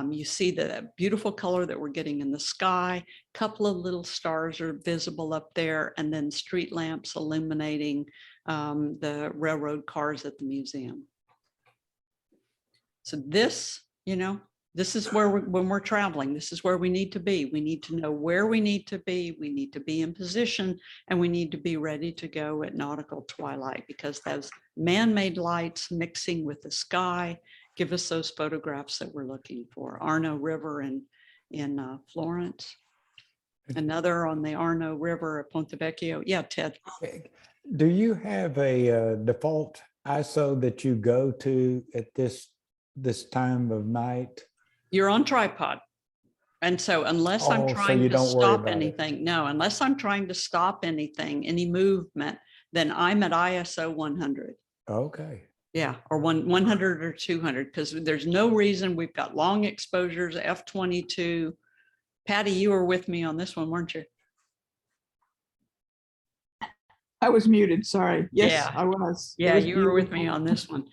You see the beautiful color that we're getting in the sky. A couple of little stars are visible up there, and then street lamps illuminating the railroad cars at the museum. So this, This is where when we're traveling, this is where we need to be. We need to know where we need to be. We need to be in position, and we need to be ready to go at nautical twilight, because those man-made lights mixing with the sky give us those photographs that we're looking for. Arno River in Florence. Another on the Arno River at Ponte Vecchio. Yeah, Ted. Do you have a default ISO that you go to at this time of night? You're on tripod. And so unless I'm Oh, so trying you to don't worry stop about it. anything, no, unless I'm trying to stop anything, any movement, then I'm at ISO 100. Okay. Yeah, or 100 or 200, because there's no reason. We've got long exposures, F22. Patty, you were with me on this one, weren't you? I was muted, sorry. Yes, Yeah. I was. It Yeah, was you were with me beautiful. on this one.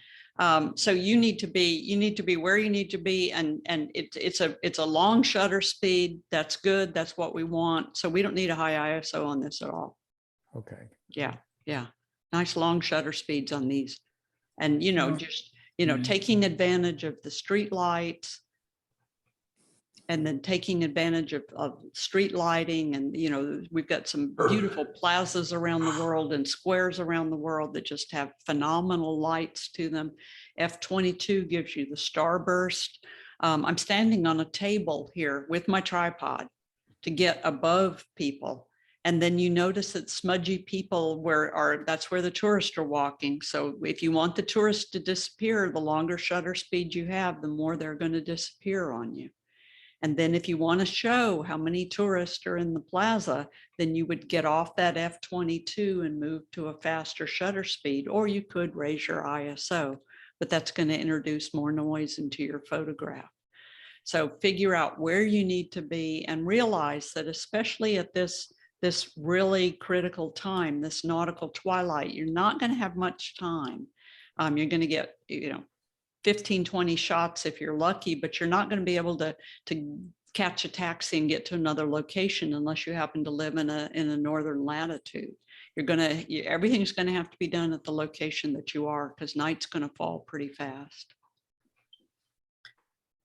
So you need to be where you need to be, and it's a long shutter speed. That's good. That's what we want. So we don't need a high ISO on this at all. Okay. Yeah, yeah. Nice long shutter speeds on these. And, you know, Yeah. just, you know, Mhm. taking advantage of the street lights, and then taking advantage of street lighting. And, you know, we've got some beautiful plazas around the world and squares around the world that just have phenomenal lights to them. F22 gives you the starburst. I'm standing on a table here with my tripod to get above people. And then you notice that smudgy people that's where the tourists are walking. So if you want the tourists to disappear, the longer shutter speed you have, the more they're going to disappear on you. And then if you want to show how many tourists are in the plaza, then you would get off that F22 and move to a faster shutter speed, or you could raise your ISO, but that's going to introduce more noise into your photograph. So figure out where you need to be, and realize that especially at this really critical time, this nautical twilight, you're not going to have much time. You're going to get, 15, 20 shots if you're lucky, but you're not going to be able to catch a taxi and get to another location unless you happen to live in a northern latitude. Everything's going to have to be done at the location that you are, because night's going to fall pretty fast.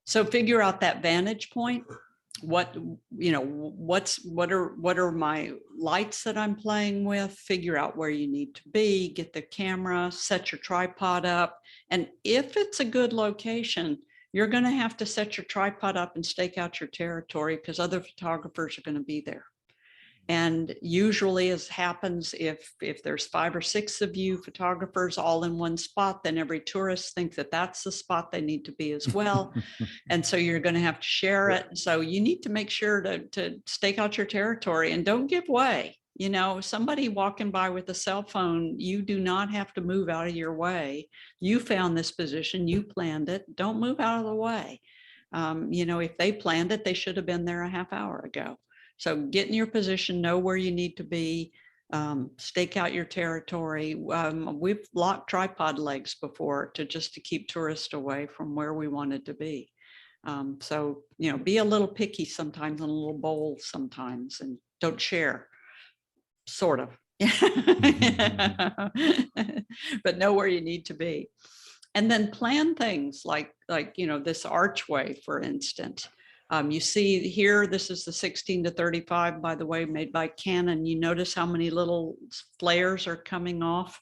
So figure out that vantage point. What are my lights that I'm playing with? Figure out where you need to be, get the camera, set your tripod up. And if it's a good location, you're going to have to set your tripod up and stake out your territory, because other photographers are going to be there. And usually, as happens, if there's 5 or 6 of you photographers all in one spot, then every tourist thinks that that's the spot they need to be as well. And so you're going to have to share it. So you need to make sure to stake out your territory and don't give way. You know, somebody walking by with a cell phone, you do not have to move out of your way. You found this position, you planned it. Don't move out of the way. If they planned it, they should have been there a half hour ago. So get in your position, know where you need to be, stake out your territory. We've locked tripod legs before to keep tourists away from where we wanted to be. So, be a little picky sometimes and a little bold sometimes, and don't share, sort of, but know where you need to be. And then plan things like this archway, for instance. You see here, this is the 16-35, by the way, made by Canon. You notice how many little flares are coming off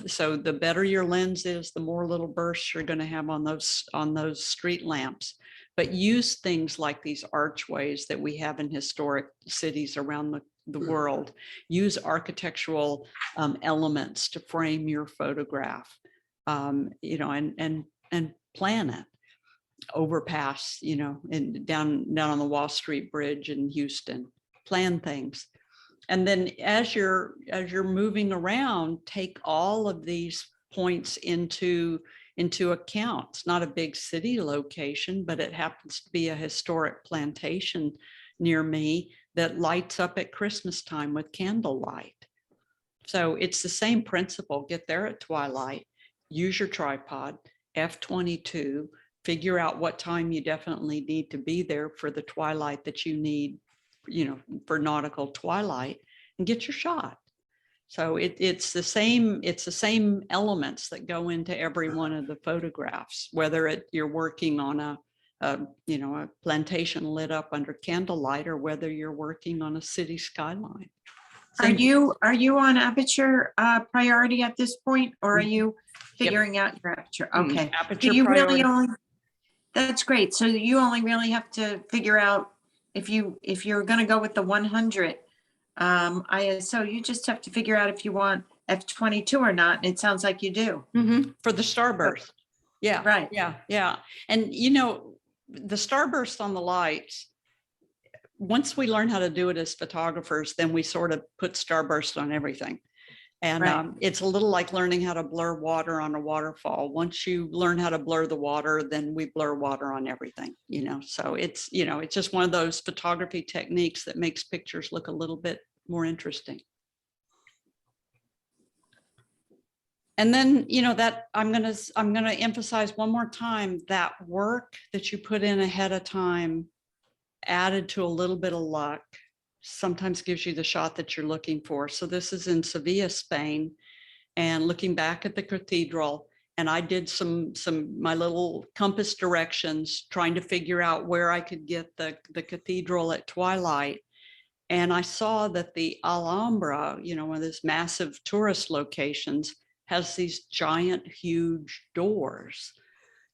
so the better your lens is, the more little bursts you're going to have on those street lamps. But use things like these archways that we have in historic cities around the world. Use architectural elements to frame your photograph, and plan it. Overpass, and down on the Wall Street Bridge in Houston. Plan things. And then as you're moving around, take all of these points into account. It's not a big city location, but it happens to be a historic plantation near me that lights up at Christmas time with candlelight. So it's the same principle. Get there at twilight, use your tripod, F22, figure out what time you definitely need to be there for the twilight that you need, for nautical twilight, and get your shot. So it's the same elements that go into every one of the photographs, whether you're working on you know, a plantation lit up under candlelight, or whether you're working on a city skyline. So Are you on aperture priority at this point, or are you figuring out your aperture? Okay. Aperture Do you really priority. only, that's great. So you only really have to figure out if you're gonna go with the 100 ISO, you just have to figure out if you want F22 or not. And it sounds like you do. For the starburst. Yeah. Right. Yeah. Yeah. And you know, the starburst on the lights, once we learn how to do it as photographers, then we sort of put starburst on everything. And Right. it's a little like learning how to blur water on a waterfall. Once you learn how to blur the water, then we blur water on everything, you know. So it's, you know, it's just one of those photography techniques that makes pictures look a little bit more interesting. And then, you know, that I'm going to emphasize one more time that work that you put in ahead of time, added to a little bit of luck, sometimes gives you the shot that you're looking for. So this is in Sevilla, Spain, and looking back at the cathedral. And I did my little compass directions, trying to figure out where I could get the cathedral at twilight. And I saw that the Alhambra, you know, one of those massive tourist locations, has these giant, huge doors.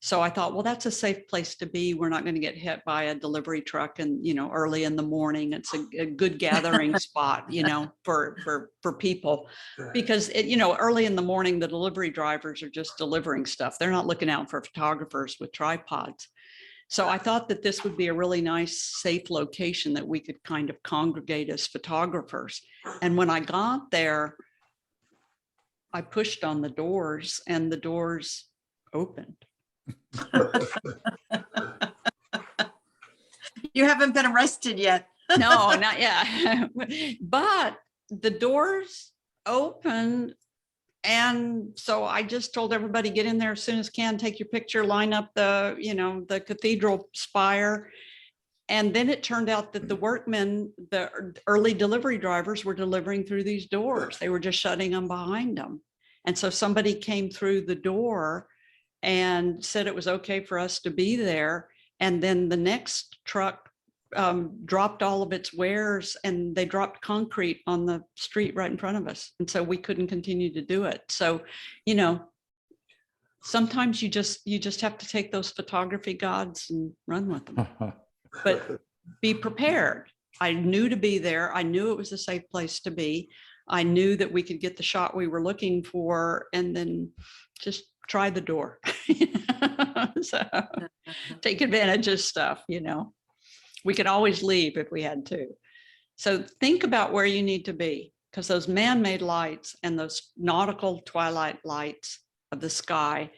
So I thought, well, that's a safe place to be. We're not going to get hit by a delivery truck and, you know, early in the morning. It's a good gathering spot, you know, for people, because you know, early in the morning, the delivery drivers are just delivering stuff. They're not looking out for photographers with tripods. So I thought that this would be a really nice, safe location that we could kind of congregate as photographers. And when I got there, I pushed on the doors and the doors opened. You haven't been arrested yet. No, not yet. But the doors opened. And so I just told everybody, get in there as soon as can, take your picture, line up the, you know, the cathedral spire. And then it turned out that the workmen, the early delivery drivers, were delivering through these doors. They were just shutting them behind them. And so somebody came through the door and said it was okay for us to be there. And then the next truck dropped all of its wares, and they dropped concrete on the street right in front of us. And so we couldn't continue to do it. So, you know, sometimes you just have to take those photography gods and run with them, but be prepared. I knew to be there. I knew it was a safe place to be. I knew that we could get the shot we were looking for, and then just try the door. So take advantage of stuff, you know. We could always leave if we had to. So think about where you need to be, because those man-made lights and those nautical twilight lights of the sky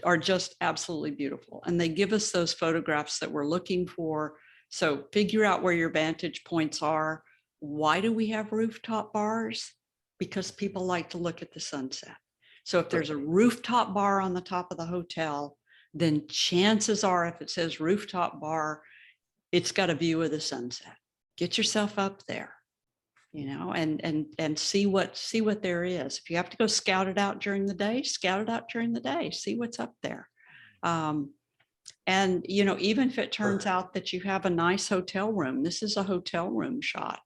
are just absolutely beautiful. And they give us those photographs that we're looking for. So figure out where your vantage points are. Why do we have rooftop bars? Because people like to look at the sunset. So if there's a rooftop bar on the top of the hotel, then chances are, if it says rooftop bar, it's got a view of the sunset. Get yourself up there, you know, and see what there is. If you have to go scout it out during the day, scout it out during the day, see what's up there. And, you know, even if it turns out that you have a nice hotel room, this is a hotel room shot.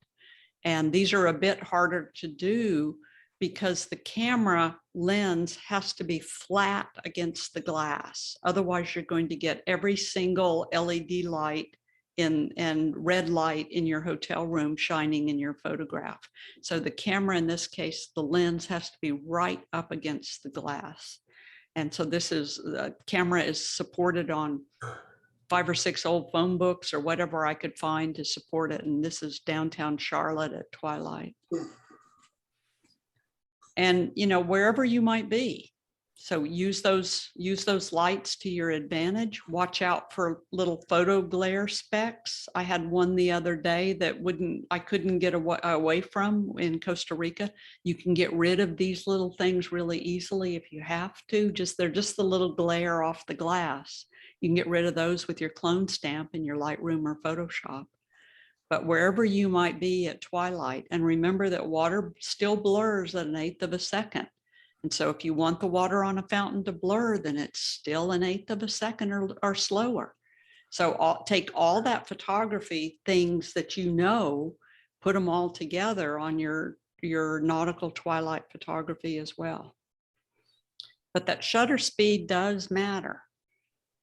And these are a bit harder to do because the camera lens has to be flat against the glass. Otherwise, you're going to get every single LED light and red light in your hotel room shining in your photograph. So the camera, in this case, the lens has to be right up against the glass. And so the camera is supported on 5 or 6 old phone books or whatever I could find to support it. And this is downtown Charlotte at twilight. And, you know, wherever you might be. So use those lights to your advantage. Watch out for little photo glare specks. I had one the other day that I couldn't get away from in Costa Rica. You can get rid of these little things really easily if you have to. They're just the little glare off the glass. You can get rid of those with your clone stamp in your Lightroom or Photoshop. But wherever you might be at twilight, and remember that water still blurs at 1/8 of a second. And so if you want the water on a fountain to blur, then it's still 1/8 of a second or slower. So take all that photography, things that you know, put them all together on your nautical twilight photography as well. But that shutter speed does matter.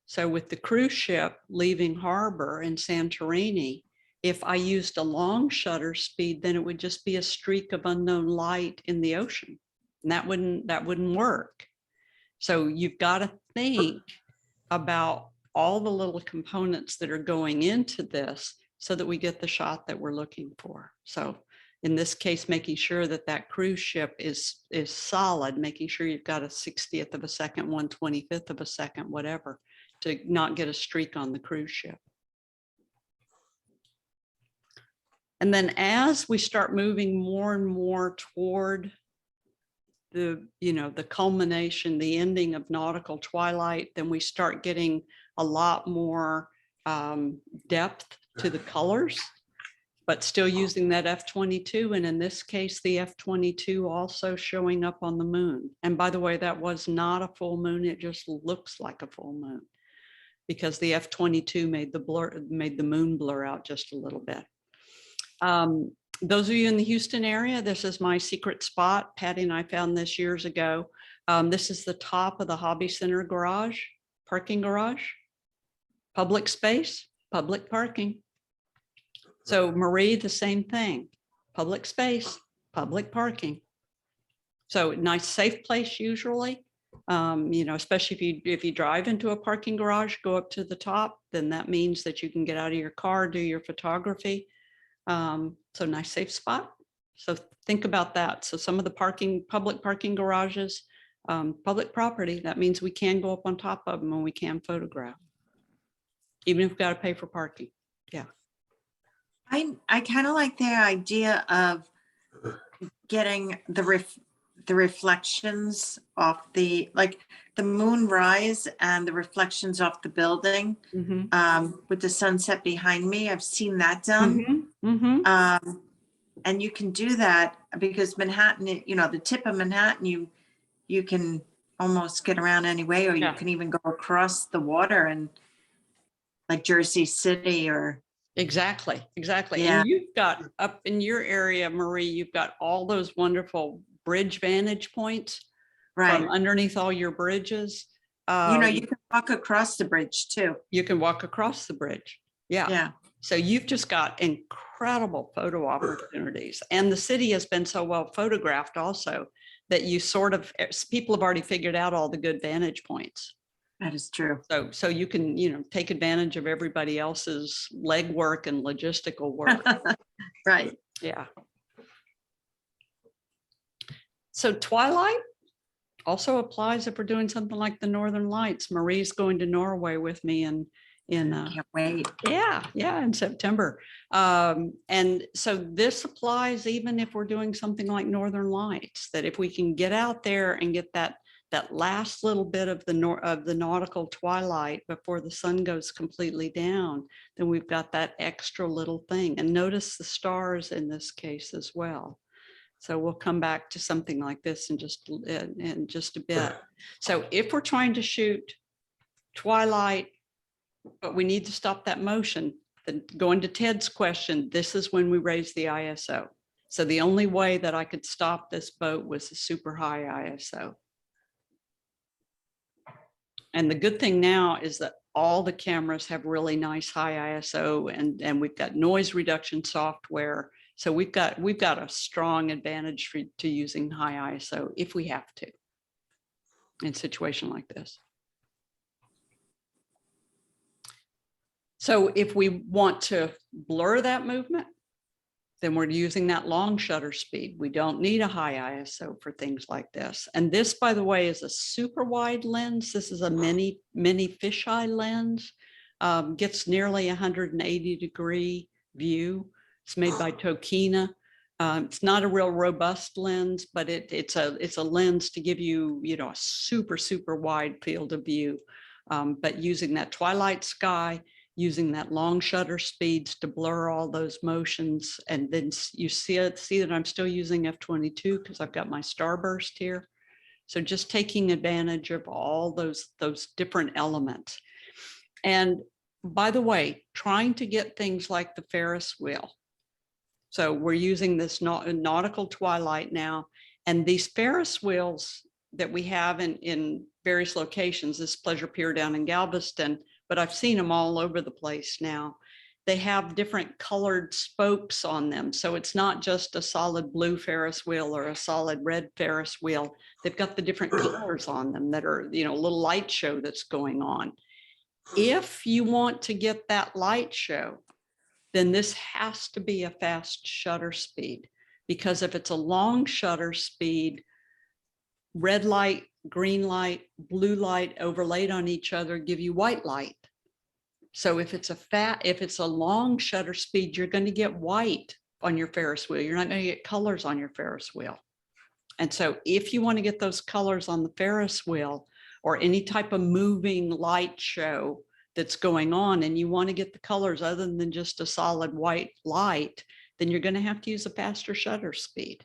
So with the cruise ship leaving harbor in Santorini, if I used a long shutter speed, then it would just be a streak of unknown light in the ocean. And that wouldn't work. So you've got to think about all the little components that are going into this so that we get the shot that we're looking for. So in this case, making sure that that cruise ship is solid, making sure you've got a 60th of a second, 1/25th of a second, whatever, to not get a streak on the cruise ship. And then as we start moving more and more toward the, the culmination, the ending of nautical twilight, then we start getting a lot more depth to the colors, but still using that F-22. And in this case, the F-22 also showing up on the moon. And by the way, that was not a full moon. It just looks like a full moon because the F-22 made the moon blur out just a little bit. Those of you in the Houston area, this is my secret spot. Patty and I found this years ago. This is the top of the Hobby Center garage, parking garage, public space, public parking. So Marie, the same thing, public space, public parking. So nice, safe place usually, especially if you drive into a parking garage, go up to the top, then that means that you can get out of your car, do your photography. So nice, safe spot. So think about that. So some of the public parking garages, public property, that means we can go up on top of them and we can photograph, even if we've got to pay for parking. Yeah. I kind of like the idea of getting the reflections off the moonrise and the reflections off the building with the sunset behind me. I've seen that done. And you can do that because Manhattan, the tip of Manhattan, you can almost get around anyway, or you can even go across the water and like Jersey City or. Exactly. Yeah. And you've got up in your area, Marie, you've got all those wonderful bridge vantage points from underneath all your bridges. You can walk across the bridge too. You can walk across the bridge. Yeah. So you've just got incredible photo opportunities. And the city has been so well photographed also that people have already figured out all the good vantage points. That is true. So you can, take advantage of everybody else's legwork and logistical work. Right. Yeah. So twilight also applies if we're doing something like the Northern Lights. Marie's going to Norway with me in Can't wait. in September. And so this applies even if we're doing something like Northern Lights, that if we can get out there and get that last little bit of the nautical twilight before the sun goes completely down, then we've got that extra little thing. And notice the stars in this case as well. So we'll come back to something like this in just a bit. So if we're trying to shoot twilight, but we need to stop that motion, then going to Ted's question, this is when we raise the ISO. So the only way that I could stop this boat was a super high ISO. And the good thing now is that all the cameras have really nice high ISO and we've got noise reduction software. So we've got a strong advantage to using high ISO if we have to in a situation like this. So if we want to blur that movement, then we're using that long shutter speed. We don't need a high ISO for things like this. And this, by the way, is a super wide lens. This is a mini fisheye lens. Gets nearly 180-degree view. It's made by Tokina. It's not a real robust lens, but it's a lens to give you, a super, super wide field of view. But using that twilight sky, using that long shutter speeds to blur all those motions. And then you see that I'm still using F-22 because I've got my starburst here. So just taking advantage of all those different elements. And by the way, trying to get things like the Ferris wheel. So we're using this nautical twilight now, and these Ferris wheels that we have in various locations, this Pleasure Pier down in Galveston, but I've seen them all over the place now. They have different colored spokes on them. So it's not just a solid blue Ferris wheel or a solid red Ferris wheel. They've got the different colors on them that are, you know, a little light show that's going on. If you want to get that light show, then this has to be a fast shutter speed, because if it's a long shutter speed, red light, green light, blue light overlaid on each other give you white light. So if it's a long shutter speed, you're going to get white on your Ferris wheel. You're not going to get colors on your Ferris wheel. And so if you want to get those colors on the Ferris wheel or any type of moving light show that's going on, and you want to get the colors other than just a solid white light, then you're going to have to use a faster shutter speed.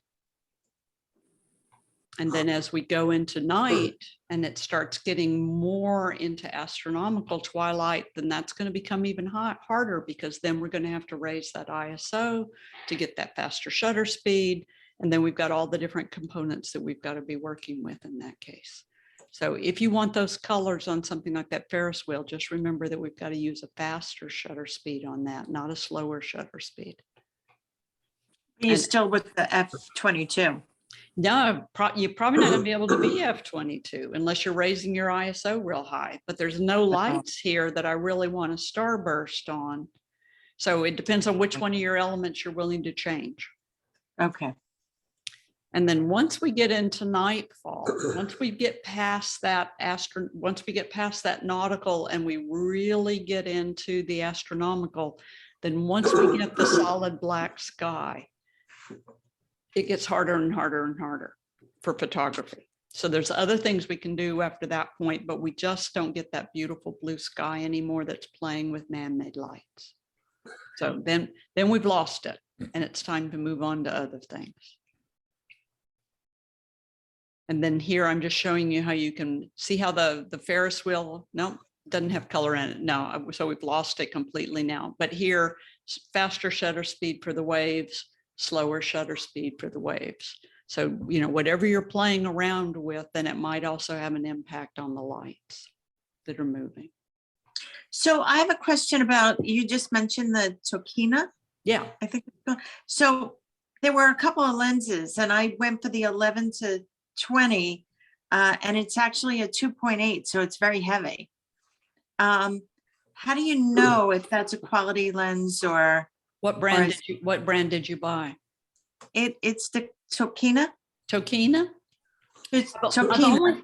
And then as we go into night and it starts getting more into astronomical twilight, then that's going to become even harder, because then we're going to have to raise that ISO to get that faster shutter speed. And then we've got all the different components that we've got to be working with in that case. So if you want those colors on something like that Ferris wheel, just remember that we've got to use a faster shutter speed on that, not a slower shutter speed. You're And- still with the F22. No, you're probably not going to be able to be F22 unless you're raising your ISO real high, but there's no lights here that I really want a starburst on. So it depends on which one of your elements you're willing to change. Okay. And then once we get into nightfall, once we get past that nautical and we really get into the astronomical, then once we get the solid black sky, it gets harder and harder and harder for photography. So there's other things we can do after that point, but we just don't get that beautiful blue sky anymore that's playing with man-made lights. So then we've lost it, and it's time to move on to other things. And then here I'm just showing you how you can see how the Ferris wheel, no, doesn't have color in it. No, so we've lost it completely now. But here, faster shutter speed for the waves, slower shutter speed for the waves. So, you know, whatever you're playing around with, then it might also have an impact on the lights that are moving. So I have a question about, you just mentioned the Tokina, Yeah, I think. So there were a couple of lenses and I went for the 11 to 20 and it's actually a 2.8, so it's very heavy. How do you know if that's a quality lens or what brand did you buy? it's the Tokina? Tokina? It's I've Tokina, only-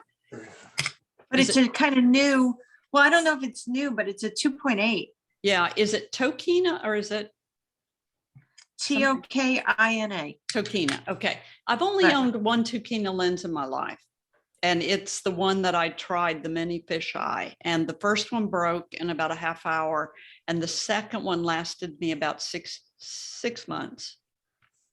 but is it's a kind of new, well, I don't know if it's new, but it's a 2.8. Yeah, is it Tokina or is it Tokina. Tokina? Okay, I've only Right. owned one Tokina lens in my life. And it's the one that I tried, the mini fisheye. And the first one broke in about a half hour. And the second one lasted me about six months.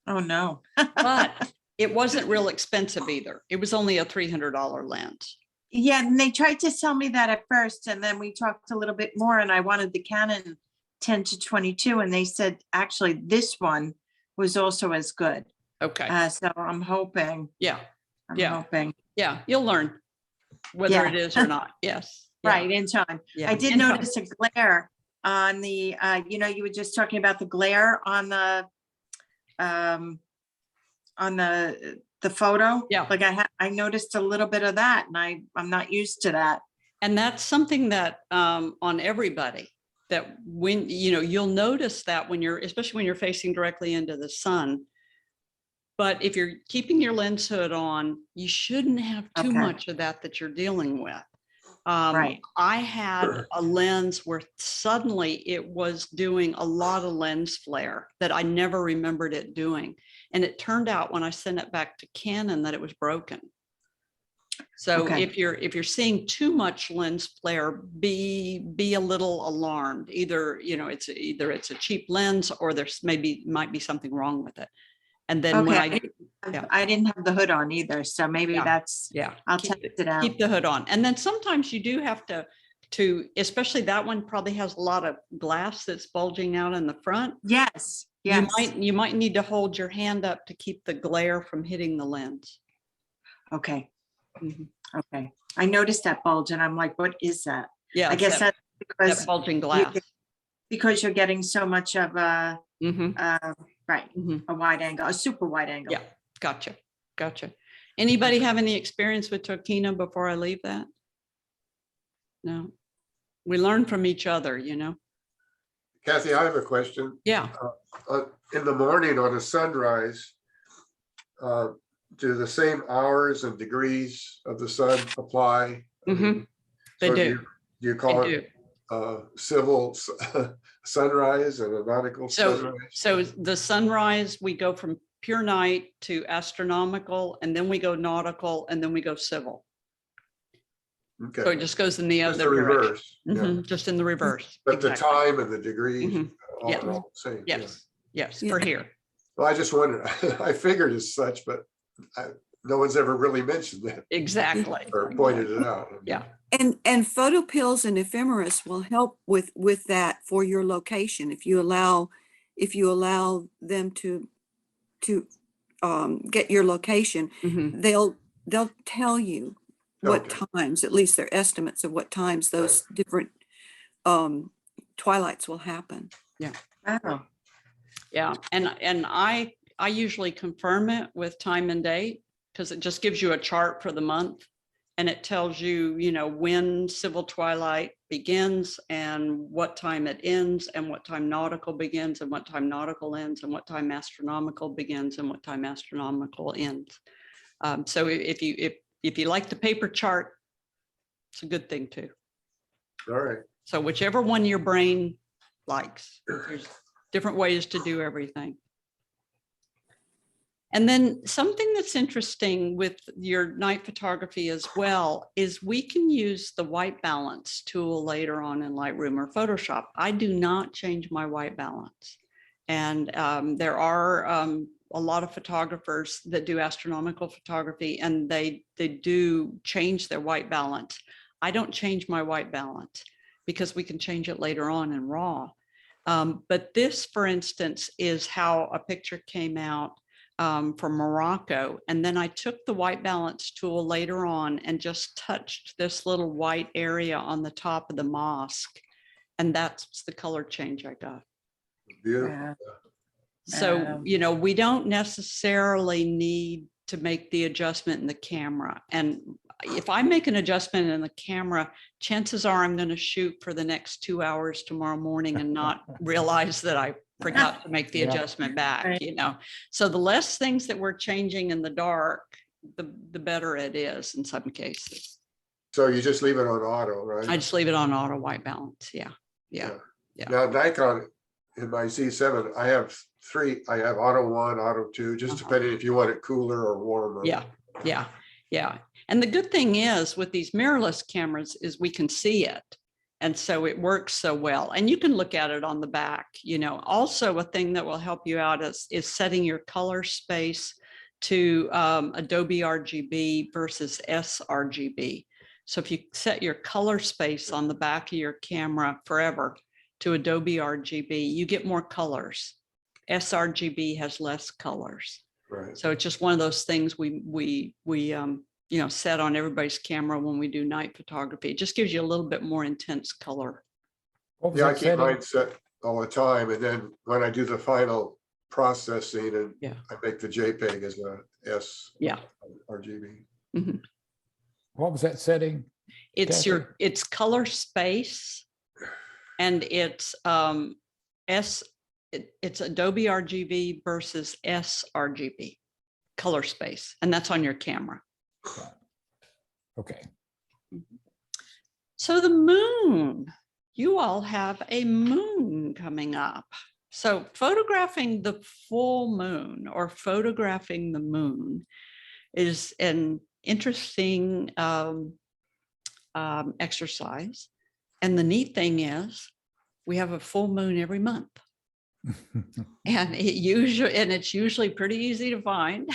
Oh, no. But it wasn't real expensive either. It was only a $300 lens. Yeah, and they tried to sell me that at first, and then we talked a little bit more, and I wanted the Canon 10 to 22, and they said, actually, this one was also as good. Okay, So I'm hoping, yeah, I'm Yeah. hoping, yeah, you'll learn whether Yeah. it is or not. Yes. yeah, right, in time. yeah. I did And- notice a glare on the, you were just talking about the glare on the photo. Yeah. Like I noticed a little bit of that, and I'm not used to that. And that's something that on everybody, that when, you know, you'll notice that when you're, especially when you're facing directly into the sun. But if you're keeping your lens hood on, you shouldn't have too Okay. much of that you're dealing with. Right. I had a lens where suddenly it was doing a lot of lens flare that I never remembered it doing. And it turned out when I sent it back to Canon that it was broken. So Okay. if you're seeing too much lens flare, be a little alarmed. Either, you know, it's a cheap lens or might be something wrong with it. And then when Okay. Yeah. I didn't have the hood on either, so maybe Yeah. that's, yeah, I'll keep test it out. keep the hood on. And then sometimes you do have to especially that one probably has a lot of glass that's bulging out in the front. Yes, yes. You might need to hold your hand up to keep the glare from hitting the lens. Okay, Mhm. okay. I noticed that bulge and I'm like, what is that? Yeah. I guess that's that because, bulging glass. because you're getting so much of a, Mhm, right, mhm. a wide angle, a super wide angle. Yeah, gotcha, gotcha. Anybody have any experience with Tokina before I leave that? No, we learn from each other, you know? Kathy, I have a question. Yeah. In the morning on a sunrise, do the same hours and degrees of the sun apply? I mean, Mhm. They so do. Do you They call do. it civil sunrise and a nautical So, sunrise? so the sunrise, we go from pure night to astronomical, and then we go nautical, and then we go civil. So it Okay, just goes in the just the other direction. reverse. Yeah. Mhm, just in the reverse. But the Exactly. time and the degrees Mhm. all Yes. are all the same. yeah. Yes, yes, Yeah. for here. Well, I just wondered, I figured as such, but no one's ever really mentioned that Exactly. or pointed it out. Yeah. And photo pills and ephemeris will help with that for your location. If you allow them to get your location, Mhm. they'll tell you what Okay. times, at least their estimates of what times those different twilights will happen. Wow. Yeah, and I usually confirm it with time and date because it just gives you a chart for the month. And it tells you, you know, when civil twilight begins and what time it ends and what time nautical begins and what time nautical ends and what time astronomical begins and what time astronomical ends. So if you like the paper chart, it's a good thing too. All right. So whichever one your brain likes, there's different ways to do everything. And then something that's interesting with your night photography as well is we can use the white balance tool later on in Lightroom or Photoshop. I do not change my white balance. And there are a lot of photographers that do astronomical photography and they do change their white balance. I don't change my white balance because we can change it later on in RAW. But this, for instance, is how a picture came out from Morocco. And then I took the white balance tool later on and just touched this little white area on the top of the mosque. And that's the color change I got. Beautiful. So, you know, we don't necessarily need to make the adjustment in the camera. And if I make an adjustment in the camera, chances are I'm going to shoot for the next 2 hours tomorrow morning and not realize that I forgot to make the Yeah. adjustment back, Right. you know. So the less things that we're changing in the dark, the better it is in some cases. So you just leave it on auto, right? I just leave it on auto white balance. Yeah. Yeah. yeah. Now Nikon, in my Z7, I have three. I have auto 1, auto 2, just depending if you want it cooler or warmer. Yeah. Yeah. Yeah. And the good thing is with these mirrorless cameras is we can see it. And so it works so well. And you can look at it on the back, you know. Also, a thing that will help you out is setting your color space to Adobe RGB versus sRGB. So if you set your color space on the back of your camera forever to Adobe RGB, you get more colors. sRGB has less colors. Right. So it's just one of those things we you know, set on everybody's camera when we do night photography. It just gives you a little bit more intense color. What was Yeah, I that keep setting? mine set all the time. And then when I do the final processing and Yeah. I make the JPEG as a Yeah. sRGB. What was that setting? It's Kathy? it's color space and it's it's Adobe RGB versus sRGB color space. And that's on your camera. Okay. So the moon, you all have a moon coming up. So photographing the full moon or photographing the moon is an interesting exercise. And the neat thing is we have a full moon every month. And it's usually pretty easy to find.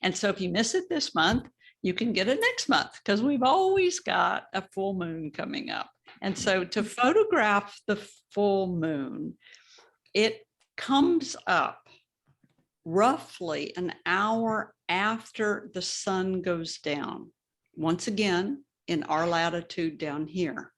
And so if you miss it this month, you can get it next month because we've always got a full moon coming up. And so to photograph the full moon, it comes up roughly an hour after the sun goes down. Once again, in our latitude down here.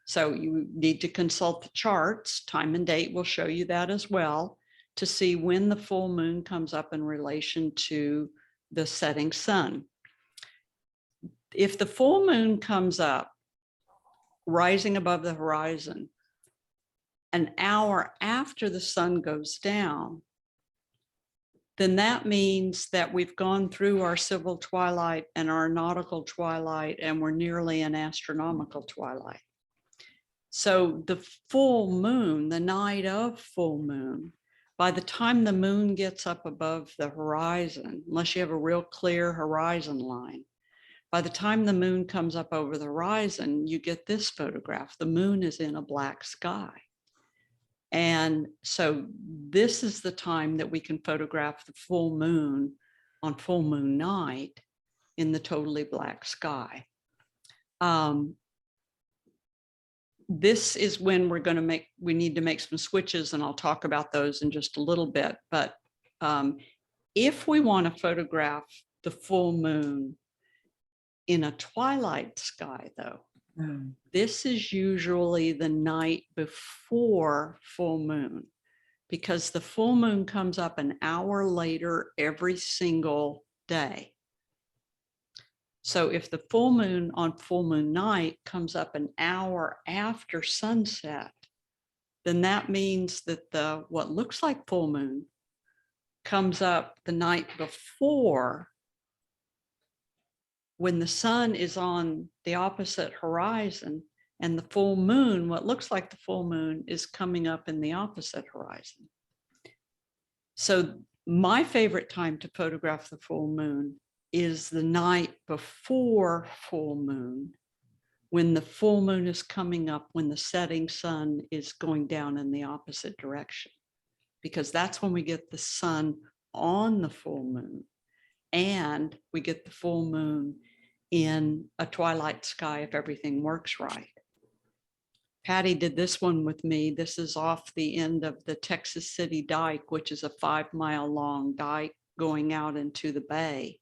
So you need to consult the charts. Time and date will show you that as well to see when the full moon comes up in relation to the setting sun. If the full moon comes up rising above the horizon an hour after the sun goes down, then that means that we've gone through our civil twilight and our nautical twilight, and we're nearly an astronomical twilight. So the full moon, the night of full moon, by the time the moon gets up above the horizon, unless you have a real clear horizon line, by the time the moon comes up over the horizon, you get this photograph. The moon is in a black sky. And so this is the time that we can photograph the full moon on full moon night in the totally black sky. This is when we need to make some switches, and I'll talk about those in just a little bit. But if we want to photograph the full moon in a twilight sky, though, this is usually the night before full moon, because the full moon comes up an hour later every single day. So if the full moon on full moon night comes up an hour after sunset, then that means that what looks like full moon comes up the night before, when the sun is on the opposite horizon, and the full moon, what looks like the full moon, is coming up in the opposite horizon. So my favorite time to photograph the full moon is the night before full moon, when the full moon is coming up, when the setting sun is going down in the opposite direction, because that's when we get the sun on the full moon, and we get the full moon in a twilight sky if everything works right. Patty did this one with me. This is off the end of the Texas City Dike, which is a 5-mile long dike going out into the bay.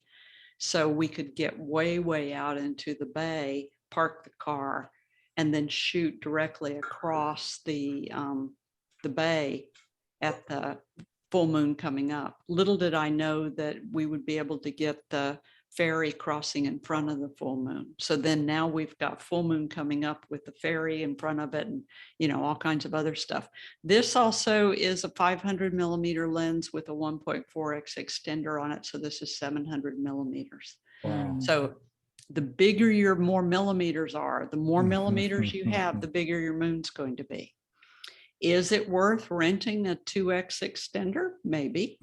So we could get way, way out into the bay, park the car, and then shoot directly across the bay at the full moon coming up. Little did I know that we would be able to get the ferry crossing in front of the full moon. So then now we've got full moon coming up with the ferry in front of it, and all kinds of other stuff. This also is a 500 millimeter lens with a 1.4x extender on it. So this is 700 millimeters. Wow. So the bigger your more millimeters are, the more millimeters you have, the bigger your moon's going to be. Is it worth renting a 2x extender? Maybe.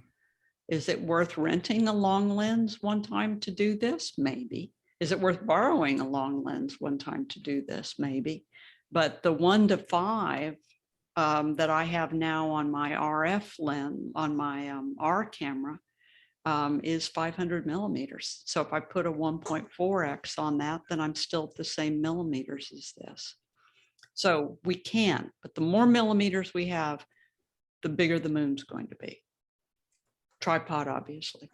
Is it worth renting a long lens one time to do this? Maybe. Is it worth borrowing a long lens one time to do this? Maybe. But the 1 to 5 that I have now on my RF lens, on my R camera, is 500 millimeters. So if I put a 1.4x on that, then I'm still at the same millimeters as this. So we can, but the more millimeters we have, the bigger the moon's going to be. Tripod, obviously.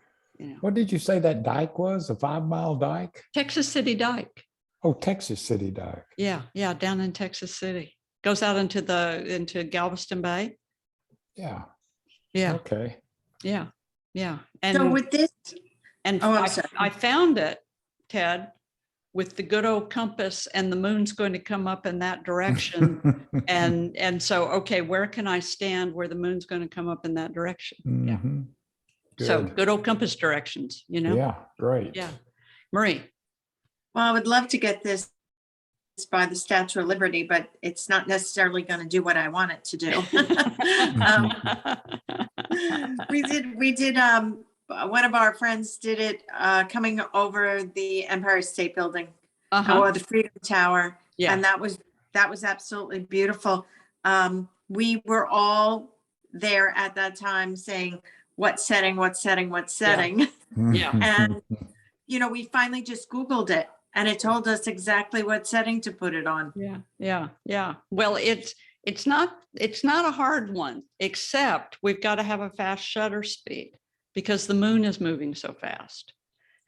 What did you say that dike was? A 5-mile dike? Texas City Dike. Oh, Texas City Dike. Yeah, down in Texas City. Goes out into Galveston Bay. Yeah. Yeah, Okay. yeah. So And with this, and Oh, I'm I sorry. found it, Ted, with the good old compass, and the moon's going to come up in that direction. And so, okay, where can I stand where the moon's going to come up in that direction? Yeah. Mhm. So Good. good old compass directions, Yeah, great. Yeah. Marie. well, I would love to get this by the Statue of Liberty, but it's not necessarily going to do what I want it to do. We did, one of our friends did it coming over the Empire State Building or the Freedom Tower. Yeah. And that was absolutely beautiful. We were all there at that time saying, what setting? Yeah. And, we finally just Googled it and it told us exactly what setting to put it on. Yeah. Well, it's not a hard one, except we've got to have a fast shutter speed because the moon is moving so fast.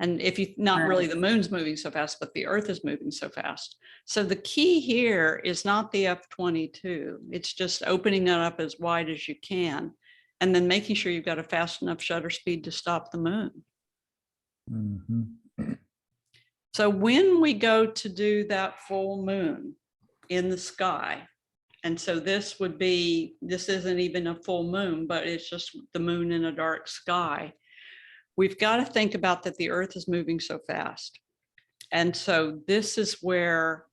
And if you, not really the moon's moving so fast, but the earth is moving so fast. So the key here is not the f/22. It's just opening it up as wide as you can. And then making sure you've got a fast enough shutter speed to stop the moon. Mhm. So when we go to do that full moon in the sky, and so this isn't even a full moon, but it's just the moon in a dark sky. We've got to think about that the earth is moving so fast. And so this is where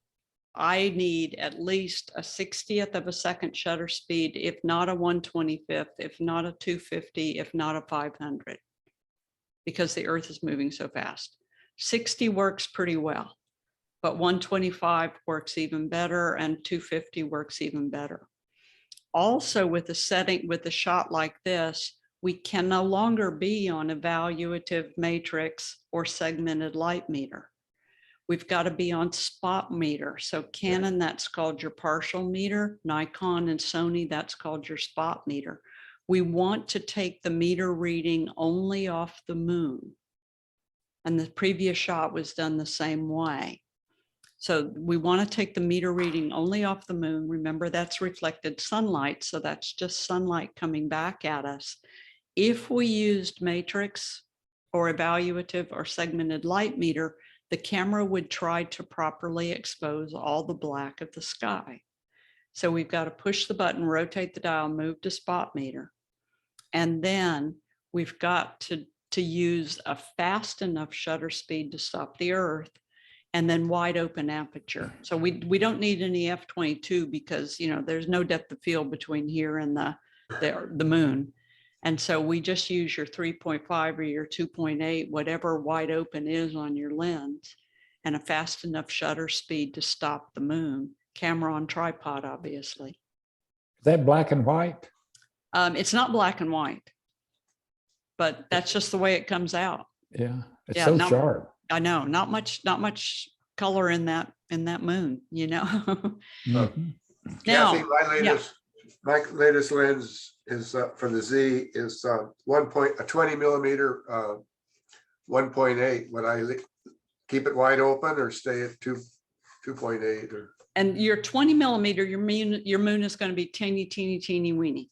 I need at least a 60th of a second shutter speed, if not a 1/25th, if not a 250, if not a 500, because the earth is moving so fast. 60 works pretty well, but 125 works even better and 250 works even better. Also with the setting, with a shot like this, we can no longer be on evaluative matrix or segmented light meter. We've got to be on spot meter. So Canon, that's called your partial meter. Nikon and Sony, that's called your spot meter. We want to take the meter reading only off the moon. And the previous shot was done the same way. So we want to take the meter reading only off the moon. Remember, that's reflected sunlight. So that's just sunlight coming back at us. If we used matrix or evaluative or segmented light meter, the camera would try to properly expose all the black of the sky. So we've got to push the button, rotate the dial, move to spot meter. And then we've got to use a fast enough shutter speed to stop the earth, and then wide open aperture. So we don't need any f/22 because there's no depth of field between here and the moon. And so we just use your 3.5 or your 2.8, whatever wide open is on your lens, and a fast enough shutter speed to stop the moon. Camera on tripod, obviously. Is that black and white? It's not black and white, but that's just the way it comes out. Yeah, it's Yeah, so not- sharp. I know, not much color in that moon, Mhm. Now, Kathy, my latest lens is for the Z is a 20 millimeter 1.8. Would I keep it wide open or stay at 2.8 or? and your 20 millimeter, your moon is going to be teeny weeny.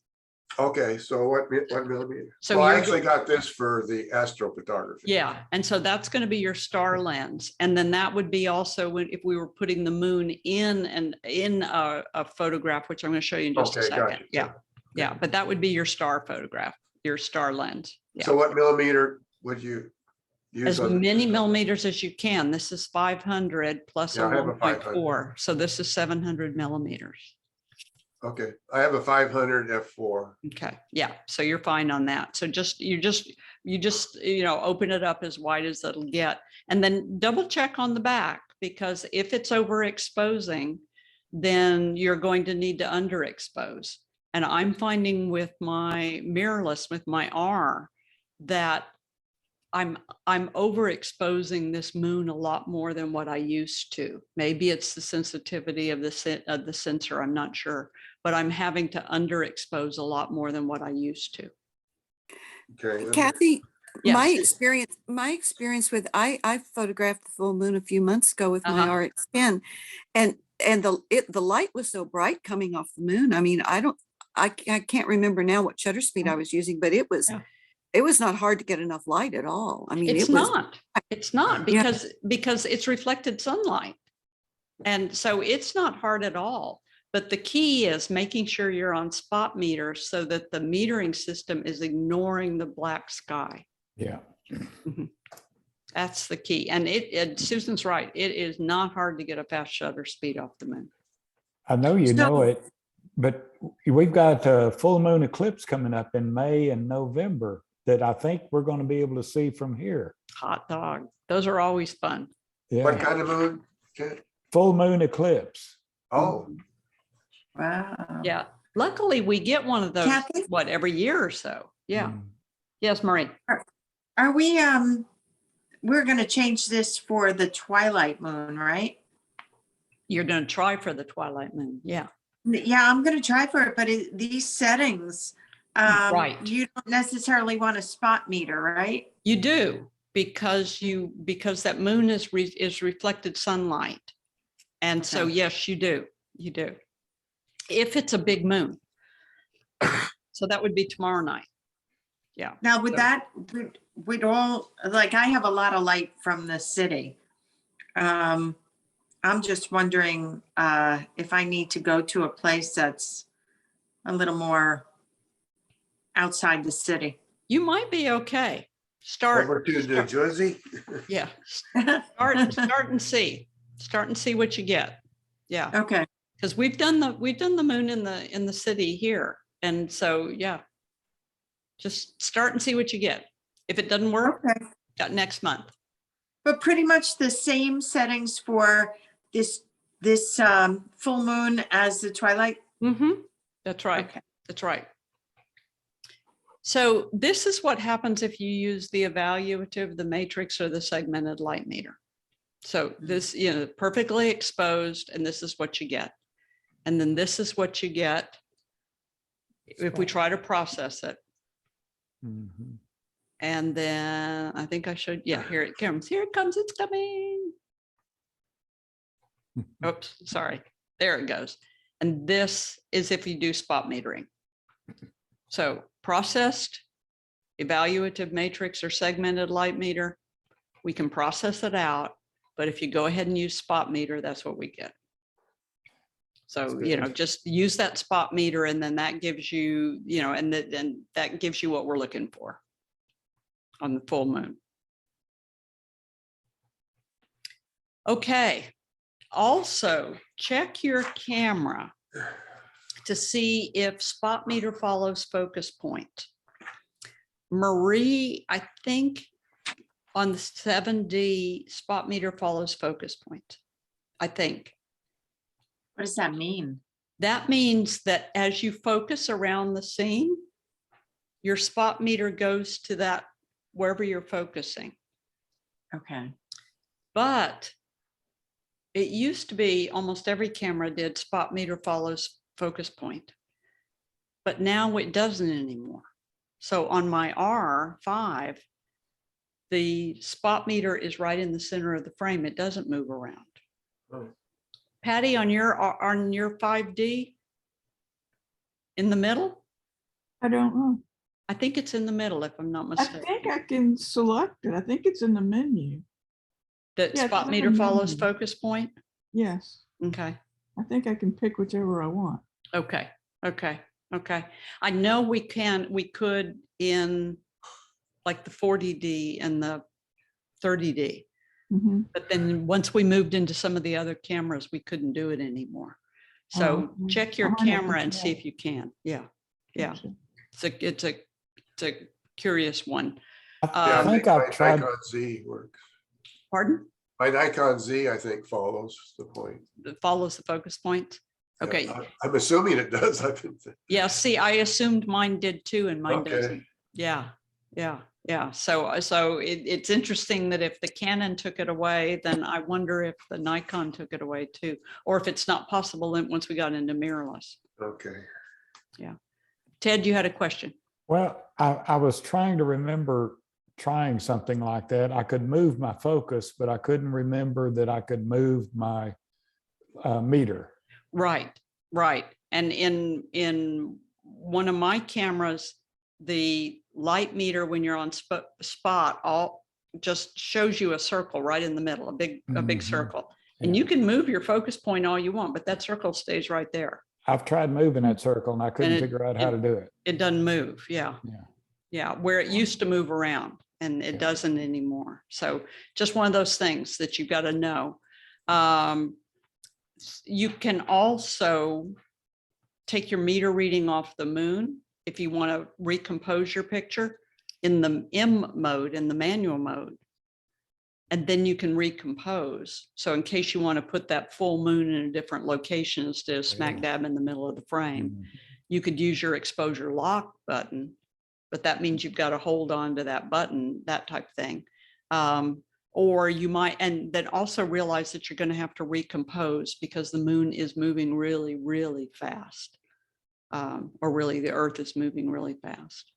Okay, so what millimeter? So Well, I you're actually got this for the astrophotography. Yeah, and so that's going to be your star lens, and then that would be also if we were putting the moon in a photograph, which I'm going to show you in just a Okay, second. gotcha. Yeah, but that would be your star photograph, your star lens. Yeah, So what millimeter would you use? as on- many millimeters as you can. This is 500 plus Yeah, a I have a 1.4, so this is 700 millimeters. Okay, I have a 500 f4. Okay, yeah, so you're fine on that. So you just open it up as wide as it'll get, and then double check on the back, because if it's overexposing, then you're going to need to underexpose. And I'm finding with my mirrorless, with my R, that I'm overexposing this moon a lot more than what I used to. Maybe it's the sensitivity of the sensor, I'm not sure, but I'm having to underexpose a lot more than what I used to. Okay. Kathy, Yes. my experience with, I photographed the full moon a few months ago with my Uh-huh. RX10, and the light was so bright coming off the moon. I mean, I can't remember now what shutter speed I was using, but it was not hard to get enough light at all. I mean, It's not Yeah. because it's reflected sunlight. And so it's not hard at all. But the key is making sure you're on spot meter so that the metering system is ignoring the black sky. Yeah. That's the key. And Susan's right. It is not hard to get a fast shutter speed off the moon. I know you know So- it, but we've got a full moon eclipse coming up in May and November that I think we're going to be able to see from here. Hot dog. Those are always fun. What Yeah, kind of moon? Okay. full moon eclipse. Oh, Wow. Yeah. Luckily, we get one of those, Kathy? every year or so. Yeah. Mm. Yes, Marie. Are we, we're gonna change this for the twilight moon, right? You're going to try for the twilight moon. Yeah. Yeah, I'm gonna try for it, but these settings, Right. you don't necessarily want a spot meter, right? You do, because that moon is reflected sunlight. And so, Okay. yes, you do. You do. If it's a big moon. So that would be tomorrow night. Yeah. Now, with So- that, we'd all, like, I have a lot of light from the city. I'm just wondering if I need to go to a place that's a little more outside the city. You might be okay. Start. Over to New Jersey. Yeah. Start and see. Start and see what you get. Yeah. Okay, Because we've done the moon in the city here. And so, yeah. Just start and see what you get. If it doesn't work, okay. got next month. But pretty much the same settings for this full moon as the twilight? Mm-hmm. That's right. Okay. That's right. So this is what happens if you use the evaluative, the matrix, or the segmented light meter. So this, perfectly exposed, and this is what you get. And then this is what you get if we try to process it. Mhm. And then I think I showed, yeah, here it comes. Here it comes. It's coming. Oops, sorry. There it goes. And this is if you do spot metering. So processed, evaluative matrix, or segmented light meter, we can process it out. But if you go ahead and use spot meter, that's what we get. So, just use that spot meter, and then that gives you, and that gives you what we're looking for on the full moon. Okay. Also, check your camera to see if spot meter follows focus point. Marie, I think on the 7D, spot meter follows focus point. I think. What does that mean? That means that as you focus around the scene, your spot meter goes to that wherever you're focusing. Okay. But it used to be almost every camera did spot meter follows focus point. But now it doesn't anymore. So on my R5, the spot meter is right in the center of the frame. It doesn't move around. Oh. Patty, on your 5D, in the middle? I don't know. I think it's in the middle, if I'm not I mistaken. think I can select it. I think it's in the menu. That yeah, spot it's in meter the follows menu. focus point? Yes, Okay, I think I can pick whichever I want. okay, okay, okay. I know we could in like the 40D and the 30D. Mhm. But then once we moved into some of the other cameras, we couldn't do it anymore. So Oh, check your I'll find out camera which and see one. if you can. Yeah, yeah. Gotcha. It's a curious one. Yeah, I think my I've tried. Nikon Z works. Pardon? My Nikon Z, I think, follows the point. That follows the focus point? Yeah, Okay. I'm assuming it does. I've been, Yeah, see, I assumed mine did too, and mine Okay. doesn't. Yeah, yeah, yeah. So it's interesting that if the Canon took it away, then I wonder if the Nikon took it away too, or if it's not possible then once we got into mirrorless. okay. Ted, you had a question? Well, I was trying to remember trying something like that. I could move my focus, but I couldn't remember that I could move my meter. Right, right. And in one of my cameras, the light meter, when you're on spot, all just shows you a circle right in the middle, a big Mhm. circle. And you can move your focus point all you want, but that circle stays right there. I've tried moving that circle and I couldn't it- figure out how to do it. It doesn't move. Yeah. Yeah. Yeah. Where it used to move around and it Yeah. doesn't anymore. So just one of those things that you've got to know. You can also take your meter reading off the moon if you want to recompose your picture in the M mode, in the manual mode. And then you can recompose. So in case you want to put that full moon in a different location instead of smack Yeah. dab in the middle of the frame, Mhm. you could use your exposure lock button, but that means you've got to hold on to that button, that type of thing. Or you might, and then also realize that you're going to have to recompose because the moon is moving really, really fast. Or really the earth is moving really fast.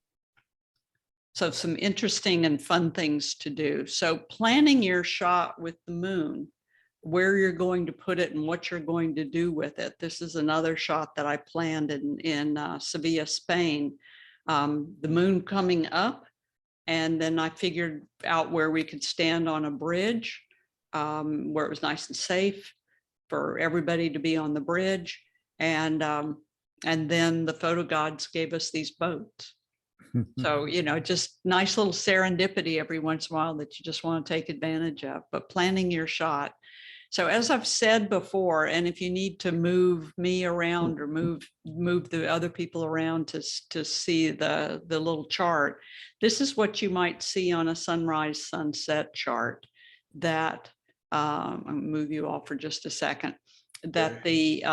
So some interesting and fun things to do. So planning your shot with the moon, where you're going to put it and what you're going to do with it. This is another shot that I planned in Sevilla, Spain. The moon coming up, and then I figured out where we could stand on a bridge, where it was nice and safe for everybody to be on the bridge. And then the photo gods gave us these boats. So, you know, just nice little serendipity every once in a while that you just want to take advantage of, but planning your shot. So as I've said before, and if you need to move me around or move the other people around to see the little chart, this is what you might see on a sunrise sunset chart. That I'm gonna move you all for just a second. That the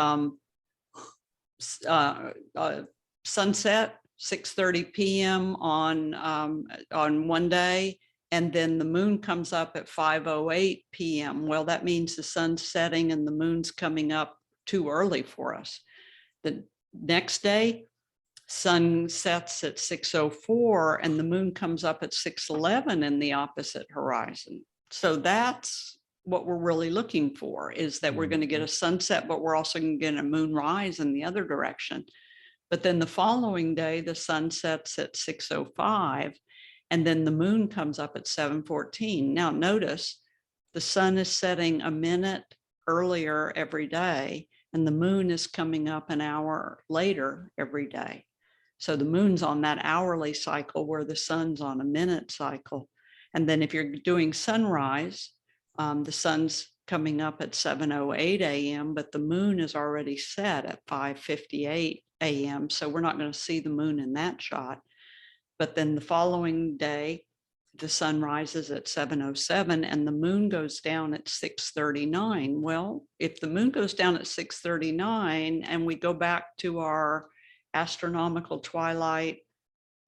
sunset 6:30 p.m. on one day, and then the moon comes up at 5:08 p.m. Well, that means the sun's setting and the moon's coming up too early for us. The next day, sun sets at 6:04 and the moon comes up at 6:11 in the opposite horizon. So that's what we're really looking for, is that we're going to get a sunset, but we're also going to get a moon rise in the other direction. But then the following day, the sun sets at 6:05 and then the moon comes up at 7:14. Now notice the sun is setting a minute earlier every day and the moon is coming up an hour later every day. So the moon's on that hourly cycle where the sun's on a minute cycle. And then if you're doing sunrise, the sun's coming up at 7:08 a.m., but the moon is already set at 5:58 a.m. So we're not going to see the moon in that shot. But then the following day, the sun rises at 7:07 and the moon goes down at 6:39. Well, if the moon goes down at 6:39 and we go back to our astronomical twilight,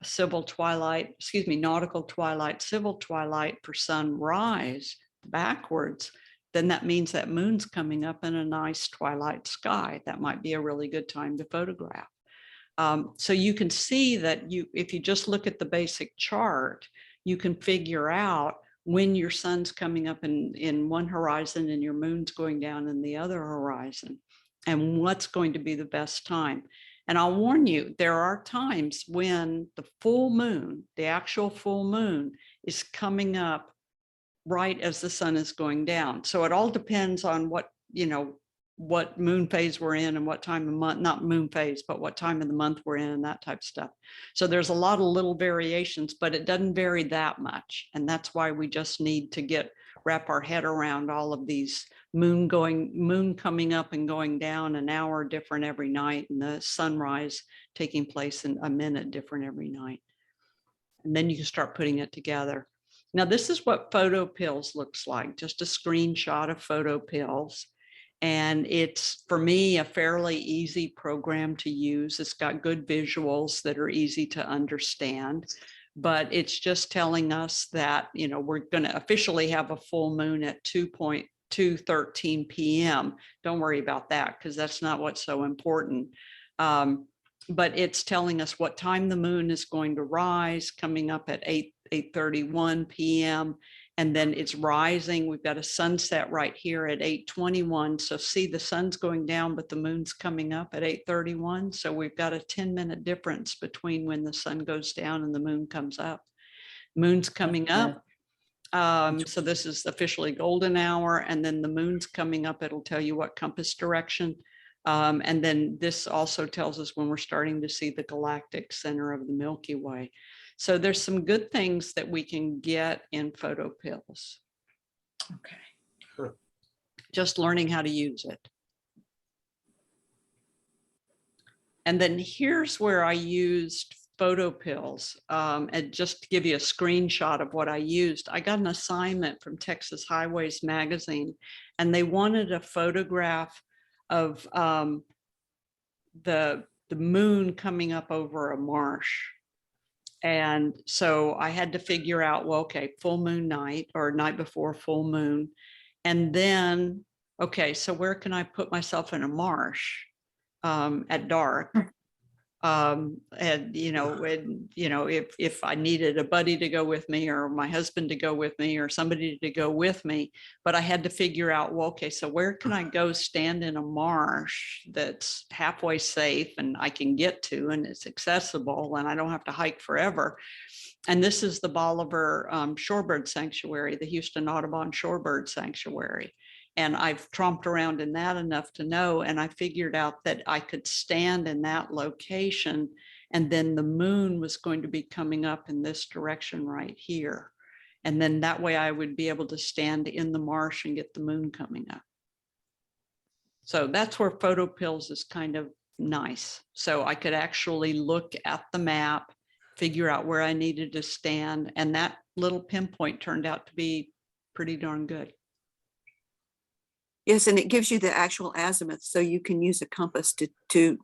civil twilight, nautical twilight, civil twilight for sunrise backwards, then that means that moon's coming up in a nice twilight sky. That might be a really good time to photograph. So you can see that if you just look at the basic chart, you can figure out when your sun's coming up in one horizon and your moon's going down in the other horizon, and what's going to be the best time. And I'll warn you, there are times when the full moon, the actual full moon, is coming up right as the sun is going down. So it all depends on what moon phase we're in and what time of month, not moon phase, but what time of the month we're in and that type of stuff. So there's a lot of little variations, but it doesn't vary that much. And that's why we just need to wrap our head around all of these moon coming up and going down an hour different every night, and the sunrise taking place in a minute different every night. And then you can start putting it together. Now, this is what PhotoPills looks like, just a screenshot of PhotoPills. And it's, for me, a fairly easy program to use. It's got good visuals that are easy to understand, but it's just telling us that, we're going to officially have a full moon at 2:13 p.m. Don't worry about that because that's not what's so important. But it's telling us what time the moon is going to rise, coming up at 8:31 p.m. And then it's rising. We've got a sunset right here at 8:21. So see, the sun's going down, but the moon's coming up at 8:31. So we've got a 10-minute difference between when the sun goes down and the moon comes up. Moon's coming up. So this is officially golden hour. And then the moon's coming up. It'll tell you what compass direction. And then this also tells us when we're starting to see the galactic center of the Milky Way. So there's some good things that we can get in PhotoPills. Okay. Just learning how to use it. And then here's where I used PhotoPills. And just to give you a screenshot of what I used, I got an assignment from Texas Highways Magazine, and they wanted a photograph of the moon coming up over a marsh. And so I had to figure out, well, okay, full moon night or night before full moon. And then, okay, so where can I put myself in a marsh at dark? And if I needed a buddy to go with me or my husband to go with me or somebody to go with me, but I had to figure out, well, okay, so where can I go stand in a marsh that's halfway safe and I can get to and it's accessible and I don't have to hike forever. And this is the Bolivar Shorebird Sanctuary, the Houston Audubon Shorebird Sanctuary. And I've tromped around in that enough to know, and I figured out that I could stand in that location, and then the moon was going to be coming up in this direction right here. And then that way I would be able to stand in the marsh and get the moon coming up. So that's where PhotoPills is kind of nice. So I could actually look at the map, figure out where I needed to stand, and that little pinpoint turned out to be pretty darn good. Yes, and it gives you the actual azimuth, so you can use a compass to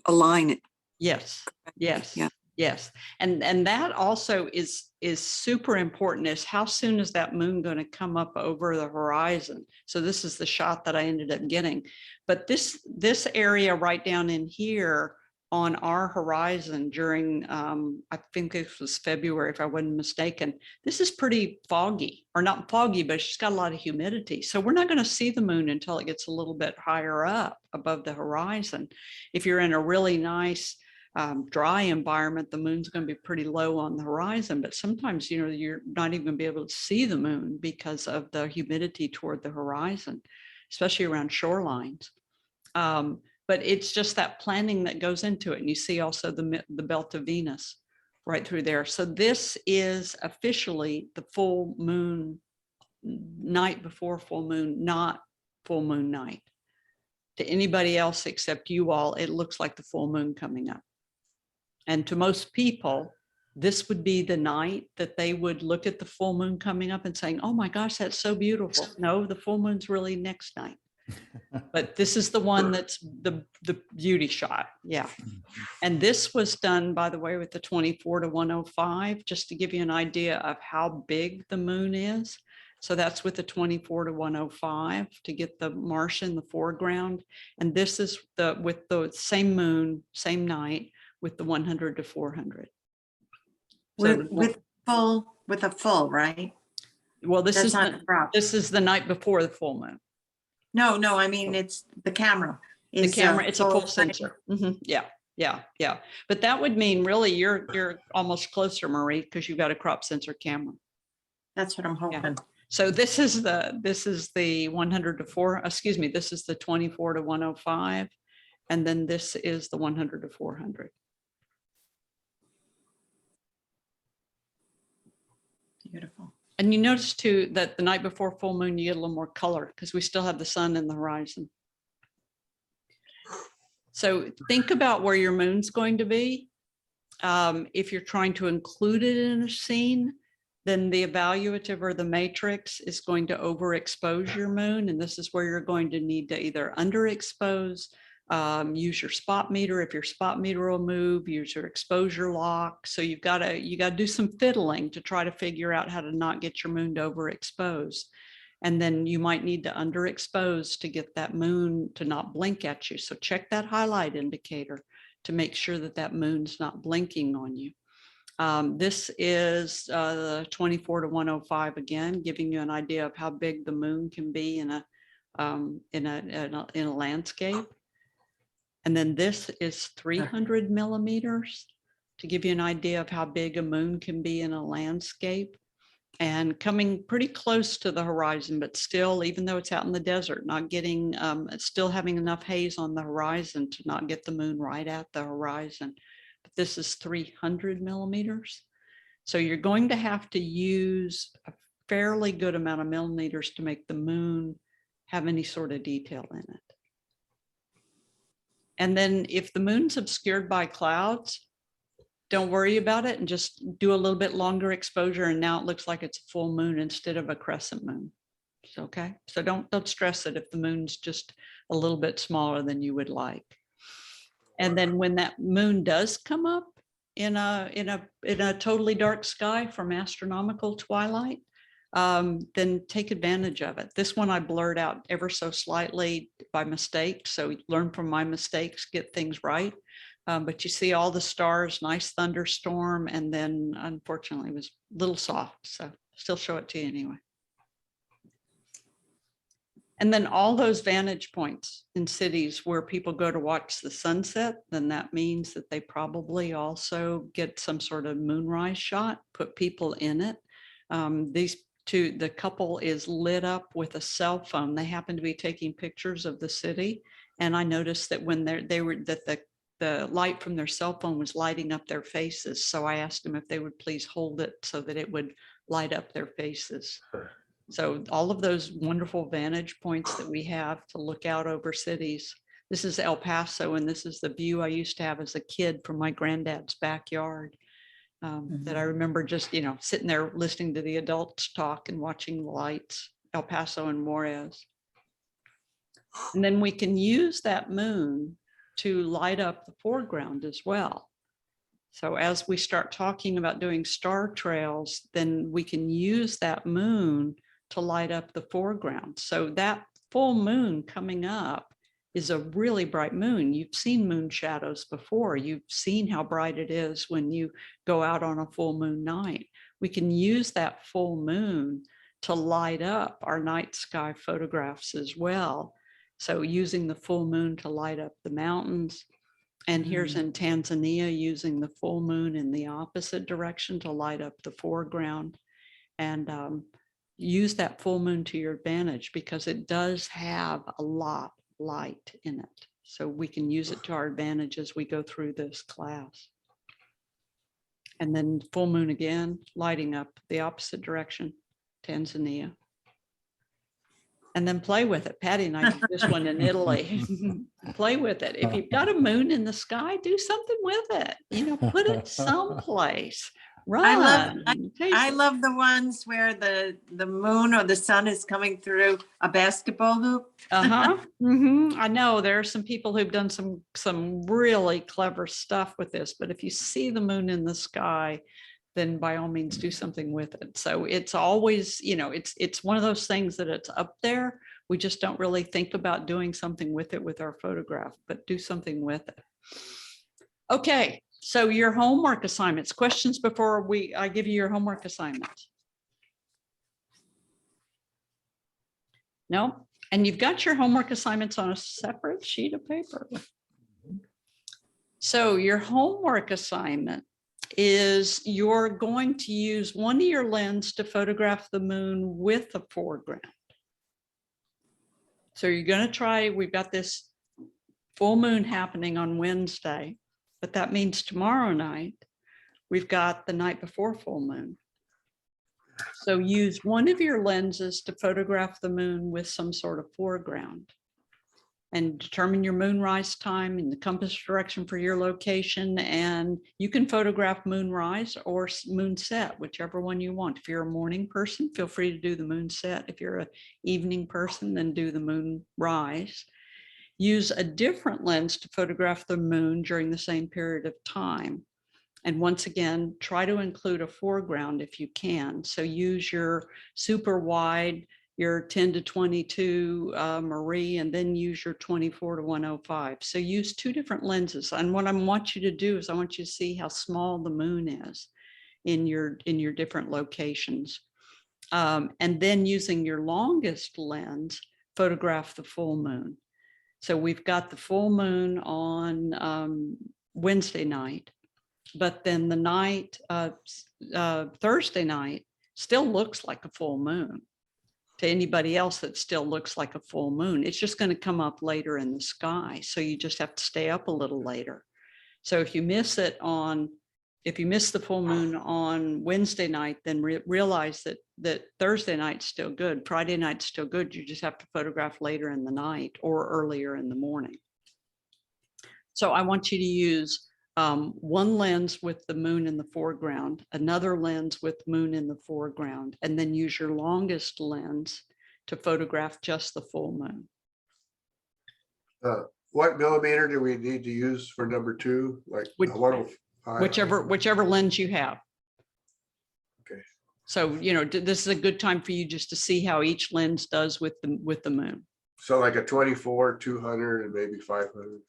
align it. Yes, yes, Yeah. yes. And that also is super important, is how soon is that moon going to come up over the horizon? So this is the shot that I ended up getting. But this area right down in here on our horizon during, I think it was February, if I wasn't mistaken, this is pretty foggy, or not foggy, but it's got a lot of humidity. So we're not going to see the moon until it gets a little bit higher up above the horizon. If you're in a really nice dry environment, the moon's going to be pretty low on the horizon, but sometimes, you're not even going to be able to see the moon because of the humidity toward the horizon, especially around shorelines. But it's just that planning that goes into it. And you see also the belt of Venus right through there. So this is officially the full moon night before full moon, not full moon night. To anybody else except you all, it looks like the full moon coming up. And to most people, this would be the night that they would look at the full moon coming up and saying, oh my gosh, that's so beautiful. No, the full moon's really next night. But this is the one that's the beauty shot. Yeah. And this was done, by the way, with the 24-105, just to give you an idea of how big the moon is. So that's with the 24-105 to get the marsh in the foreground. And this is with the same moon, same night with the 100-400. With a full, right? Well, this That's is not the prop. this is the night before the full moon. No, I mean, it's the camera. The is, camera, it's a full frame. sensor. Mhm, yeah. But that would mean really you're almost closer, Marie, because you've got a crop sensor camera. That's what I'm hoping. So this is the 100-4, excuse me, this is the 24-105. And then this is the 100-400. Beautiful. And you notice too that the night before full moon, you get a little more color because we still have the sun in the horizon. So think about where your moon's going to be. If you're trying to include it in a scene, then the evaluative or the matrix is going to overexpose your moon. And this is where you're going to need to either underexpose, use your spot meter. If your spot meter will move, use your exposure lock. So you got to do some fiddling to try to figure out how to not get your moon to overexpose. And then you might need to underexpose to get that moon to not blink at you. So check that highlight indicator to make sure that that moon's not blinking on you. This is the 24-105 again, giving you an idea of how big the moon can be in a landscape. And then this is 300 millimeters to give you an idea of how big a moon can be in a landscape, and coming pretty close to the horizon, but still, even though it's out in the desert, not getting, still having enough haze on the horizon to not get the moon right at the horizon. But this is 300 millimeters. So you're going to have to use a fairly good amount of millimeters to make the moon have any sort of detail in it. And then if the moon's obscured by clouds, don't worry about it and just do a little bit longer exposure. And now it looks like it's a full moon instead of a crescent moon. It's okay. So don't stress it if the moon's just a little bit smaller than you would like. And then when that moon does come up, in a totally dark sky from astronomical twilight, then take advantage of it. This one I blurred out ever so slightly by mistake. So learn from my mistakes, get things right. But you see all the stars, nice thunderstorm, and then unfortunately it was a little soft. So still show it to you anyway. And then all those vantage points in cities where people go to watch the sunset, then that means that they probably also get some sort of moonrise shot, put people in it. The couple is lit up with a cell phone. They happen to be taking pictures of the city. And I noticed that when the light from their cell phone was lighting up their faces. So I asked them if they would please hold it so that it would light up their faces. So all of those wonderful vantage points that we have to look out over cities. This is El Paso, and this is the view I used to have as a kid from my granddad's backyard. That I remember just, sitting there listening to the adults talk and watching the lights, El Paso and Juarez. And then we can use that moon to light up the foreground as well. So as we start talking about doing star trails, then we can use that moon to light up the foreground. So that full moon coming up is a really bright moon. You've seen moon shadows before. You've seen how bright it is when you go out on a full moon night. We can use that full moon to light up our night sky photographs as well. So using the full moon to light up the mountains. And here's in Tanzania, using the full moon in the opposite direction to light up the foreground. And use that full moon to your advantage because it does have a lot of light in it. So we can use it to our advantage as we go through this class. And then full moon again, lighting up the opposite direction, Tanzania. And then play with it. Patty and I did this one in Italy. Play with it. If you've got a moon in the sky, do something with it. Put it someplace. Run. I love the ones where the moon or the sun is coming through a basketball hoop. I know there are some people who've done some really clever stuff with this, but if you see the moon in the sky, then by all means do something with it. So it's always, it's one of those things that it's up there. We just don't really think about doing something with it with our photograph, but do something with it. Okay. So your homework assignments, questions before I give you your homework assignments? No? And you've got your homework assignments on a separate sheet of paper. So your homework assignment is you're going to use one of your lenses to photograph the moon with the foreground. So you're going to try, we've got this full moon happening on Wednesday. But that means tomorrow night, we've got the night before full moon. So use one of your lenses to photograph the moon with some sort of foreground and determine your moonrise time and the compass direction for your location. And you can photograph moonrise or moonset, whichever one you want. If you're a morning person, feel free to do the moonset. If you're an evening person, then do the moonrise. Use a different lens to photograph the moon during the same period of time. And once again, try to include a foreground if you can. So use your super wide, your 10 to 22 Marie, and then use your 24 to 105. So use two different lenses. And what I want you to do is I want you to see how small the moon is in your different locations. And then using your longest lens, photograph the full moon. So we've got the full moon on Wednesday night, but then the night, Thursday night still looks like a full moon. To anybody else, that still looks like a full moon. It's just going to come up later in the sky. So you just have to stay up a little later. So if you miss it if you miss the full moon on Wednesday night, then realize that Thursday night's still good. Friday night's still good. You just have to photograph later in the night or earlier in the morning. So I want you to use one lens with the moon in the foreground, another lens with moon in the foreground, and then use your longest lens to photograph just the full moon. What millimeter do we need to use for number 2? Like Which- whichever lens you have. Okay. So, this is a good time for you just to see how each lens does with the moon. So like a 24, 200 and maybe 500.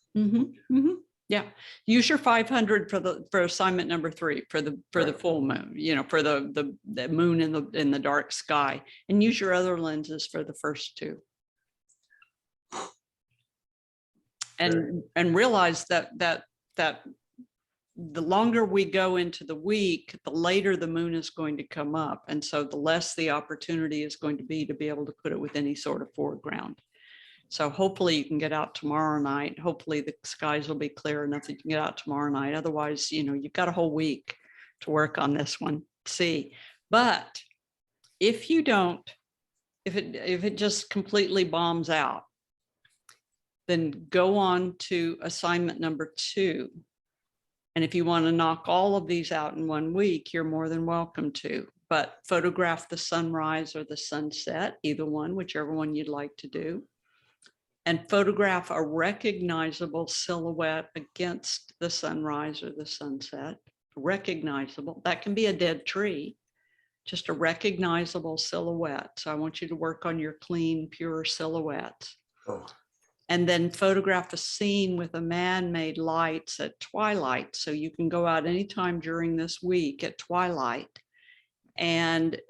Yeah, use your 500 for assignment number 3 for the Right. full moon, for the moon in the dark sky, and use your other lenses for the first 2. And realize that the longer we go into the week, the later the moon is going to come up, and so the less the opportunity is going to be able to put it with any sort of foreground. So hopefully you can get out tomorrow night. Hopefully the skies will be clear enough that you can get out tomorrow night. Otherwise, you've got a whole week to work on this one. See, but if you don't, if it just completely bombs out, then go on to assignment number 2. And if you want to knock all of these out in 1 week, you're more than welcome to. But photograph the sunrise or the sunset, either one, whichever one you'd like to do. And photograph a recognizable silhouette against the sunrise or the sunset. Recognizable. That can be a dead tree, just a recognizable silhouette. So I want you to work on your clean, pure silhouettes. Oh, And then photograph a scene with a man-made lights at twilight. So you can go out anytime during this week at twilight and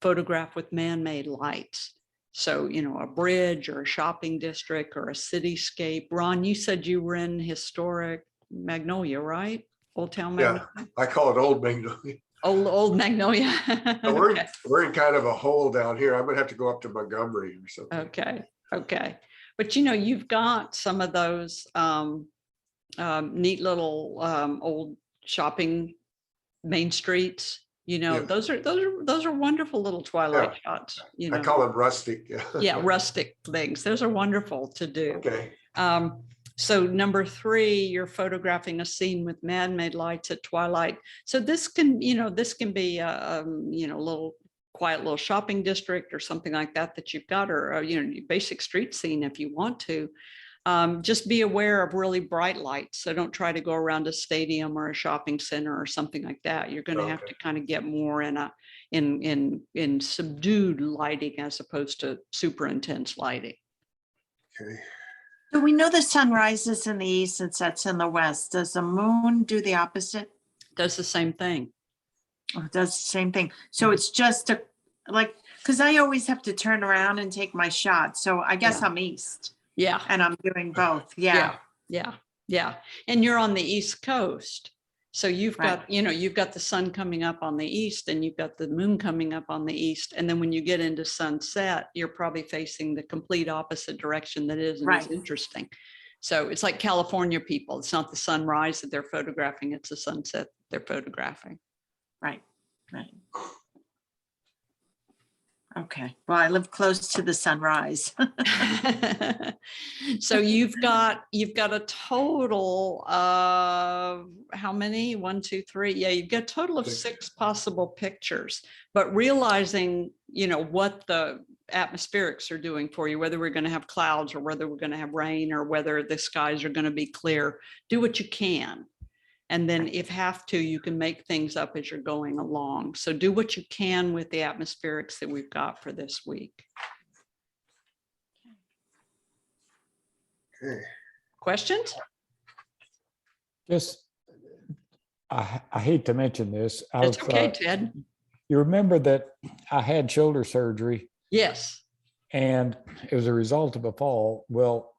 photograph with man-made lights. So, a bridge or a shopping district or a cityscape. Ron, you said you were in historic Magnolia, right? Old Town yeah, Magnolia? I call it Old Magnolia. Old Magnolia. So we're, Okay. we're in kind of a hole down here. I'm gonna have to go up to Montgomery or something. Okay. But you've got some of those neat little old shopping main streets. Yeah. Those are wonderful little twilight shots. I call them rustic. Yeah, rustic things. Those are wonderful to do. Okay, So number 3, you're photographing a scene with man-made lights at twilight. So this can be a little quiet little shopping district or something like that you've got, or basic street scene if you want to. Just be aware of really bright lights. So don't try to go around a stadium or a shopping center or something like that. You're going to have to kind of get more in subdued lighting as opposed to super intense lighting. okay. So we know the sun rises in the east and sets in the west. Does the moon do the opposite? Does the same thing. Or it does the same thing? So it's just because I always have to turn around and take my shot. So I guess Yeah. I'm east Yeah. and I'm doing both. Yeah. Yeah. And you're on the East Coast. So you've got, you've got the sun coming up on the east and you've got the moon coming up on the east. And then when you get into sunset, you're probably facing the complete opposite direction that is. And Right. It's interesting. So it's like California people. It's not the sunrise that they're photographing. It's the sunset they're photographing. Right. Okay. Well, I live close to the sunrise. So you've got a total of how many? 1, 2, 3. Yeah, you've got a total of 6 possible pictures, but realizing, what the atmospherics are doing for you, whether we're going to have clouds or whether we're going to have rain or whether the skies are going to be clear, do what you can. And then if have to, you can make things up as you're going along. So do what you can with the atmospherics that we've got for this week. Okay. Questions? Just, I hate to mention this. It's okay, Ted. You remember that I had shoulder surgery Yes. and it was a result of a fall. Well,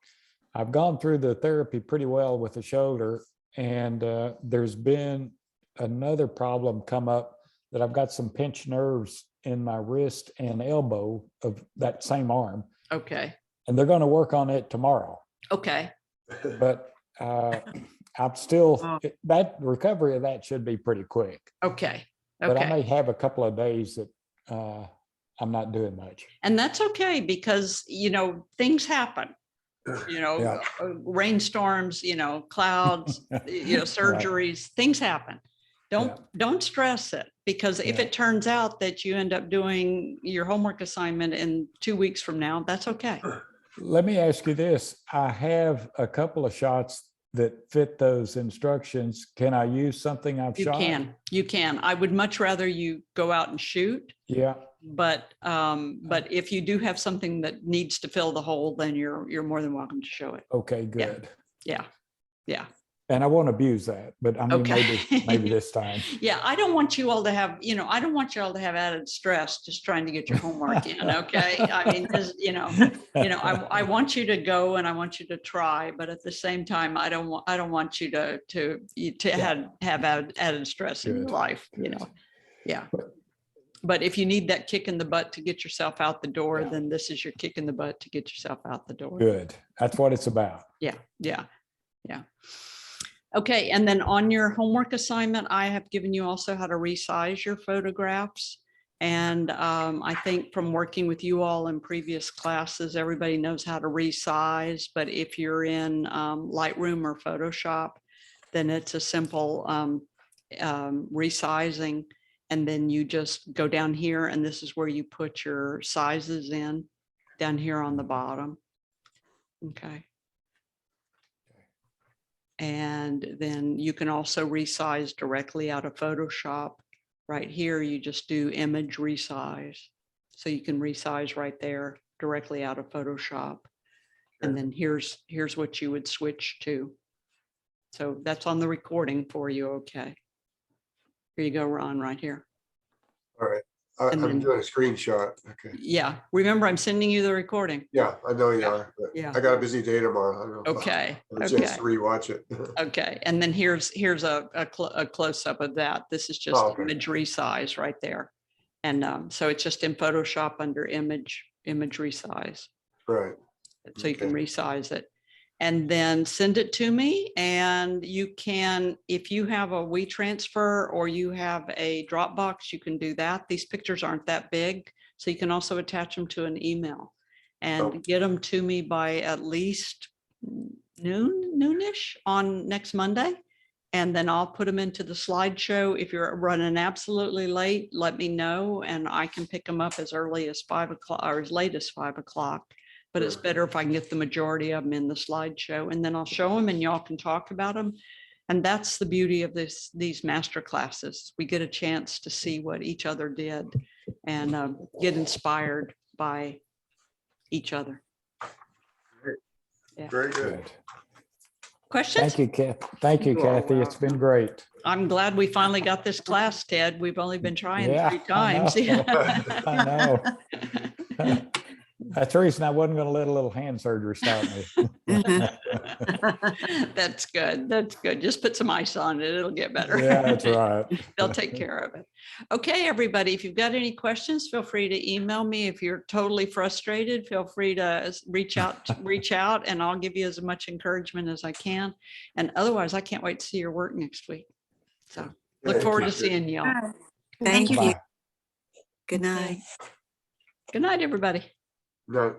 I've gone through the therapy pretty well with the shoulder, and there's been another problem come up that I've got some pinched nerves in my wrist and elbow of that same arm, Okay. and they're going to work on it tomorrow. Okay. But I'm still, that recovery of that should be pretty quick. Okay. But I Okay. may have a couple of days that I'm not doing much. And that's okay because, things happen. Yeah. Rainstorms, clouds, surgeries, things happen. Don't stress it, because if Yeah. it turns out that you end up doing your homework assignment in 2 weeks from now, that's okay. Let me ask you this. I have a couple of shots that fit those instructions. Can I use something I've You shot? you can. I would much rather you go out and shoot, Yeah, but if you do have something that needs to fill the hole, then you're more than welcome to show it. okay, good. Yeah, yeah. And I won't abuse that, but I mean, Okay. maybe this time. Yeah, I don't want you all to have, I don't want you all to have added stress just trying to get your homework in, okay? I mean, just, I want you to go and I want you to try, but at the same time, I don't want you to have added stress in your Good, life, good. Yeah. But if you need that kick in the butt to get yourself out the door, Yeah. then this is your kick in the butt to get yourself out the door. Good. That's what it's about. Yeah. Okay, and then on your homework assignment, I have given you also how to resize your photographs. And I think from working with you all in previous classes, everybody knows how to resize. But if you're in Lightroom or Photoshop, then it's a simple resizing. And then you just go down here, and this is where you put your sizes in, down here on the bottom. Okay. And then you can also resize directly out of Photoshop. Right here, you just do image resize. So you can resize right there directly out of Photoshop. And then here's what you would switch to. So that's on the recording for you, okay? Here you go, Ron, right here. All right. And I'm then- doing a screenshot. Okay. Yeah, remember, I'm sending you the recording. Yeah, I know you Yeah, are, but yeah. I got a busy day tomorrow. I don't know. Okay, Have a chance okay. to rewatch it. Okay, and then here's a close-up of that. This is just Oh, okay. image resize right there. And so it's just in Photoshop under image resize. Right. So you can Okay. resize it. And then send it to me, and you can, if you have a WeTransfer or you have a Dropbox, you can do that. These pictures aren't that big, so you can also attach them to an email and Oh. get them to me by at least noonish on next Monday. And then I'll put them into the slideshow. If you're running absolutely late, let me know, and I can pick them up as early as 5 o'clock or as late as 5 o'clock. But it's Sure. better if I can get the majority of them in the slideshow, and then I'll show them and y'all can talk about them. And that's the beauty of these master classes. We get a chance to see what each other did and get inspired by each other. Very good. Good. Questions? Thank you, Kathy. Thank you, You are Kathy. It's been great. I'm glad we finally got this class, Ted. We've only been trying Yeah, 3 times. I know. That's the reason I wasn't going to let a little hand surgery stop me. That's good. That's good. Just put some ice on it. It'll get better. Yeah, that's right. They'll take care of it. Okay, everybody, if you've got any questions, feel free to email me. If you're totally frustrated, feel free to reach out and I'll give you as much encouragement as I can. And otherwise, I can't wait to see your work next week. So look Thank forward you. to seeing y'all. Thank you. Bye. Good night. Good night, everybody. No,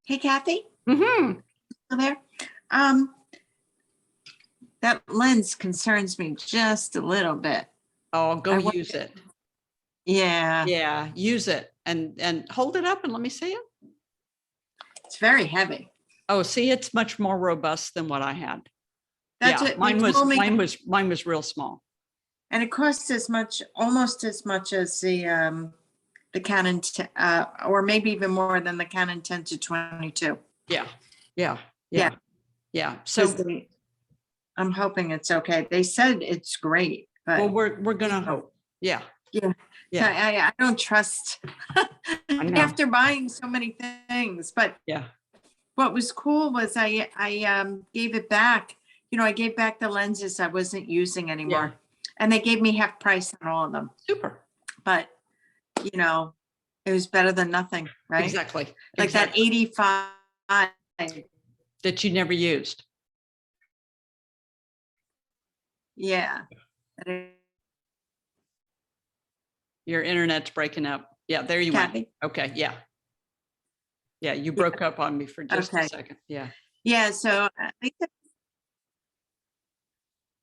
Hey Kathy, Mhm. still there? That lens concerns me just a little bit. Oh, I go wonder- use it. Yeah, Yeah, use it and hold it up and let me see it. it's very heavy. Oh, see, it's much more robust than what I had. That's Yeah, what mine they was, told me. mine was real small. And it costs as much, almost as much as the Canon, or maybe even more than the Canon 10 to 22. Yeah, yeah, Yeah. yeah, yeah. So, I'm hoping it's okay. They said it's great, but well, we're gonna hope. Yeah, yeah. I don't trust know. after buying so many things. But Yeah. what was cool was I gave it back. I gave back the lenses I wasn't using anymore, and they gave me half price on all of them. Super. But it was better than nothing, right? Exactly. Like that exactly. 85. That you never used. Yeah. Your internet's breaking up. Yeah, there you went. Kathy? Okay, yeah. Yeah, you broke up on me for just a Okay. second. Yeah. Yeah, so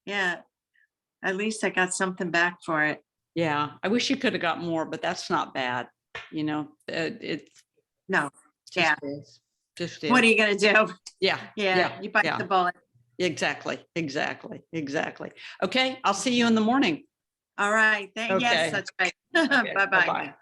at least I got something back for it. Yeah. I wish you could have got more, but that's not bad. It's No, just yeah. is. Just What are is. you gonna do? Yeah, Yeah, you bite yeah. the bullet. exactly. Okay, I'll see you in the morning. All right, Okay. yes, that's right. Okay, Bye-bye. bye-bye.